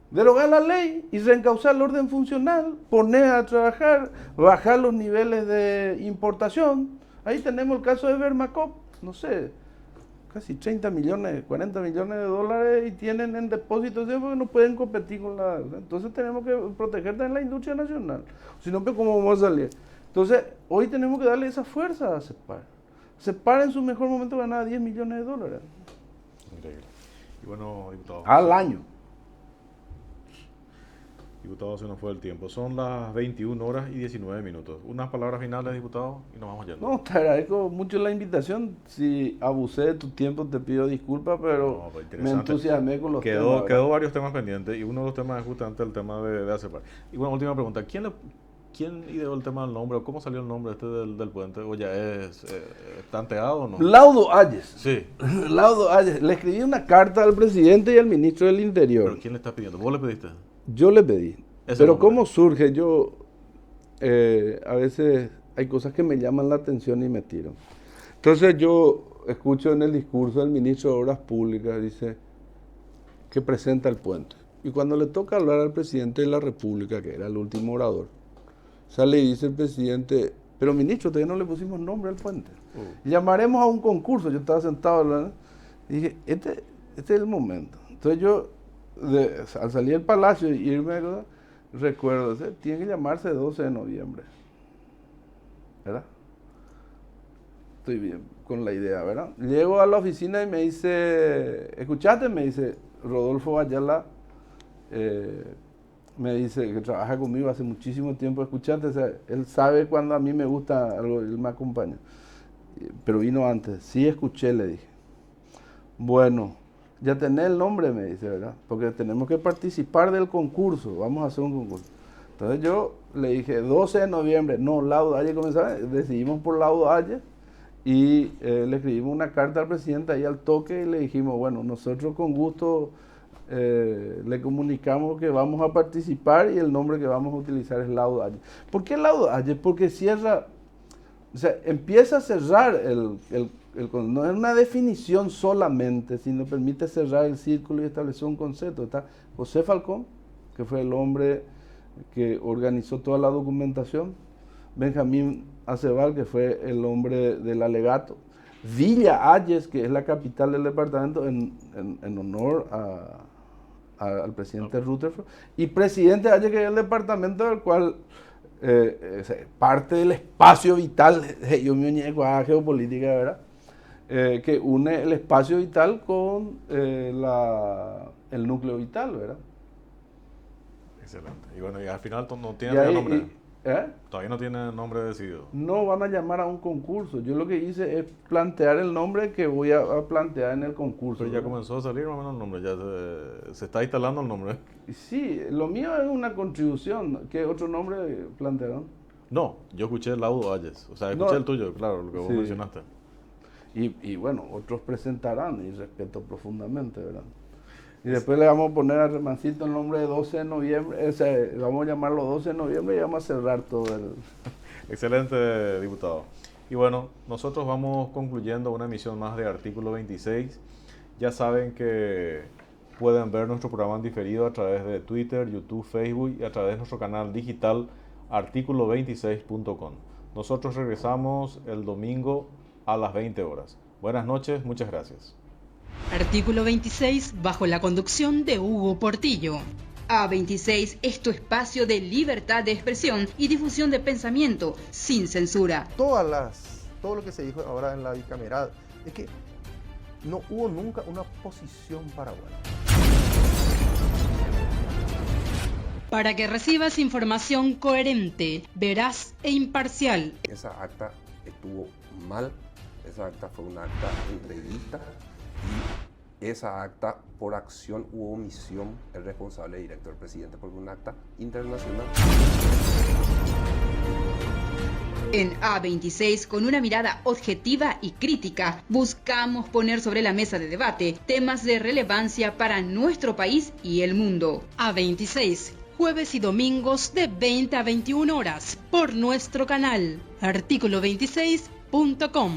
Derogar la ley y reencauzar el orden funcional, poner a trabajar, bajar los niveles de importación. Ahí tenemos el caso de Vermacop, no sé, casi 30 millones, 40 millones de dólares y tienen en depósitos porque no pueden competir con la... Entonces tenemos que proteger también la industria nacional. Si no, ¿cómo vamos a salir? Entonces, hoy tenemos que darle esa fuerza a CEPAR. CEPAR en su mejor momento ganaba 10 millones de dólares. Increíble. Y bueno, diputado. Al año. Diputado, se nos fue el tiempo. Son las 21 horas y 19 minutos. Unas palabras finales, diputado, y nos vamos yendo. No, te agradezco mucho la invitación. Si abusé de tu tiempo, te pido disculpas, pero me entusiasmé con los temas. Quedó varios temas pendientes y uno de los temas es justamente el tema de ACEPAR. Y bueno, última pregunta. ¿Quién ideó el tema del nombre o cómo salió el nombre del puente? ¿O ya es tanteado o no? Laudo Ayes. Sí. Laudo Ayes. Le escribí una carta al presidente y al ministro del Interior. ¿Pero quién le está pidiendo? ¿Vos le pediste? Yo le pedí. Pero ¿cómo surge? Yo, a veces hay cosas que me llaman la atención y me tiro. Entonces yo escucho en el discurso del ministro de Obras Públicas, dice, que presenta el puente. Y cuando le toca hablar al presidente de la República, que era el último orador, sale y dice el presidente, pero ministro, todavía no le pusimos nombre al puente. Llamaremos a un concurso. Yo estaba sentado hablando y dije, este es el momento. Entonces yo, al salir del palacio y irme, recuerdo, tiene que llamarse 12 de noviembre. ¿Verdad? Estoy bien con la idea, ¿verdad? Llego a la oficina y me dice, ¿escuchaste? Me dice Rodolfo Ayala, me dice que trabaja conmigo hace muchísimo tiempo, ¿escuchaste? O sea, él sabe cuando a mí me gusta algo, él me acompaña. Pero vino antes. Sí, escuché, le dije. Bueno, ya tenés el nombre, me dice, ¿verdad? Porque tenemos que participar del concurso, vamos a hacer un concurso. Entonces yo le dije, 12 de noviembre, no, Laudo Aye comenzaba, decidimos por Laudo Aye y le escribimos una carta al presidente ahí al toque y le dijimos, bueno, nosotros con gusto le comunicamos que vamos a participar y el nombre que vamos a utilizar es Laudo Aye. ¿Por qué Laudo Aye? Porque cierra, o sea, empieza a cerrar no es una definición solamente, sino permite cerrar el círculo y establecer un concepto. Está José Falcón, que fue el hombre que organizó toda la documentación, Benjamín Acebal, que fue el hombre del alegato, Villa Ayes, que es la capital del departamento, en honor al presidente Rutherford, y presidente Ayes, que es el departamento del cual parte del espacio vital, geopolítica, ¿verdad? Que une el espacio vital con el núcleo vital, ¿verdad? Excelente. Y bueno, y al final no tiene nombre. Todavía no tiene nombre decidido. No van a llamar a un concurso. Yo lo que hice es plantear el nombre que voy a plantear en el concurso. Pero ya comenzó a salir más o menos el nombre, ya se está instalando el nombre. Sí, lo mío es una contribución. ¿Qué otro nombre plantearon? No, yo escuché Laudo Ayes. O sea, escuché el tuyo, claro, lo que vos mencionaste. Y bueno, otros presentarán y respeto profundamente, ¿verdad? Y después le vamos a poner a Remancito el nombre de 12 de noviembre, vamos a llamarlo 12 de noviembre y vamos a cerrar todo el... Excelente, diputado. Y bueno, nosotros vamos concluyendo una emisión más de Artículo 26. Ya saben que pueden ver nuestro programa en diferido a través de Twitter, YouTube, Facebook y a través de nuestro canal digital artículo26.com. Nosotros regresamos el domingo a las 20 horas. Buenas noches, muchas gracias. Artículo 26, bajo la conducción de Hugo Portillo. A26 es tu espacio de libertad de expresión y difusión de pensamiento sin censura. Todo lo que se dijo ahora en la bicameral es que no hubo nunca una posición paraguaya. Para que recibas información coherente, veraz e imparcial. Esa acta estuvo mal, esa acta fue una acta entreguista y esa acta, por acción u omisión, el responsable directo del presidente, porque es un acta internacional. En A26, con una mirada objetiva y crítica, buscamos poner sobre la mesa de debate temas de relevancia para nuestro país y el mundo. A26, jueves y domingos de 20 a 21 horas, por nuestro canal, artículo26.com.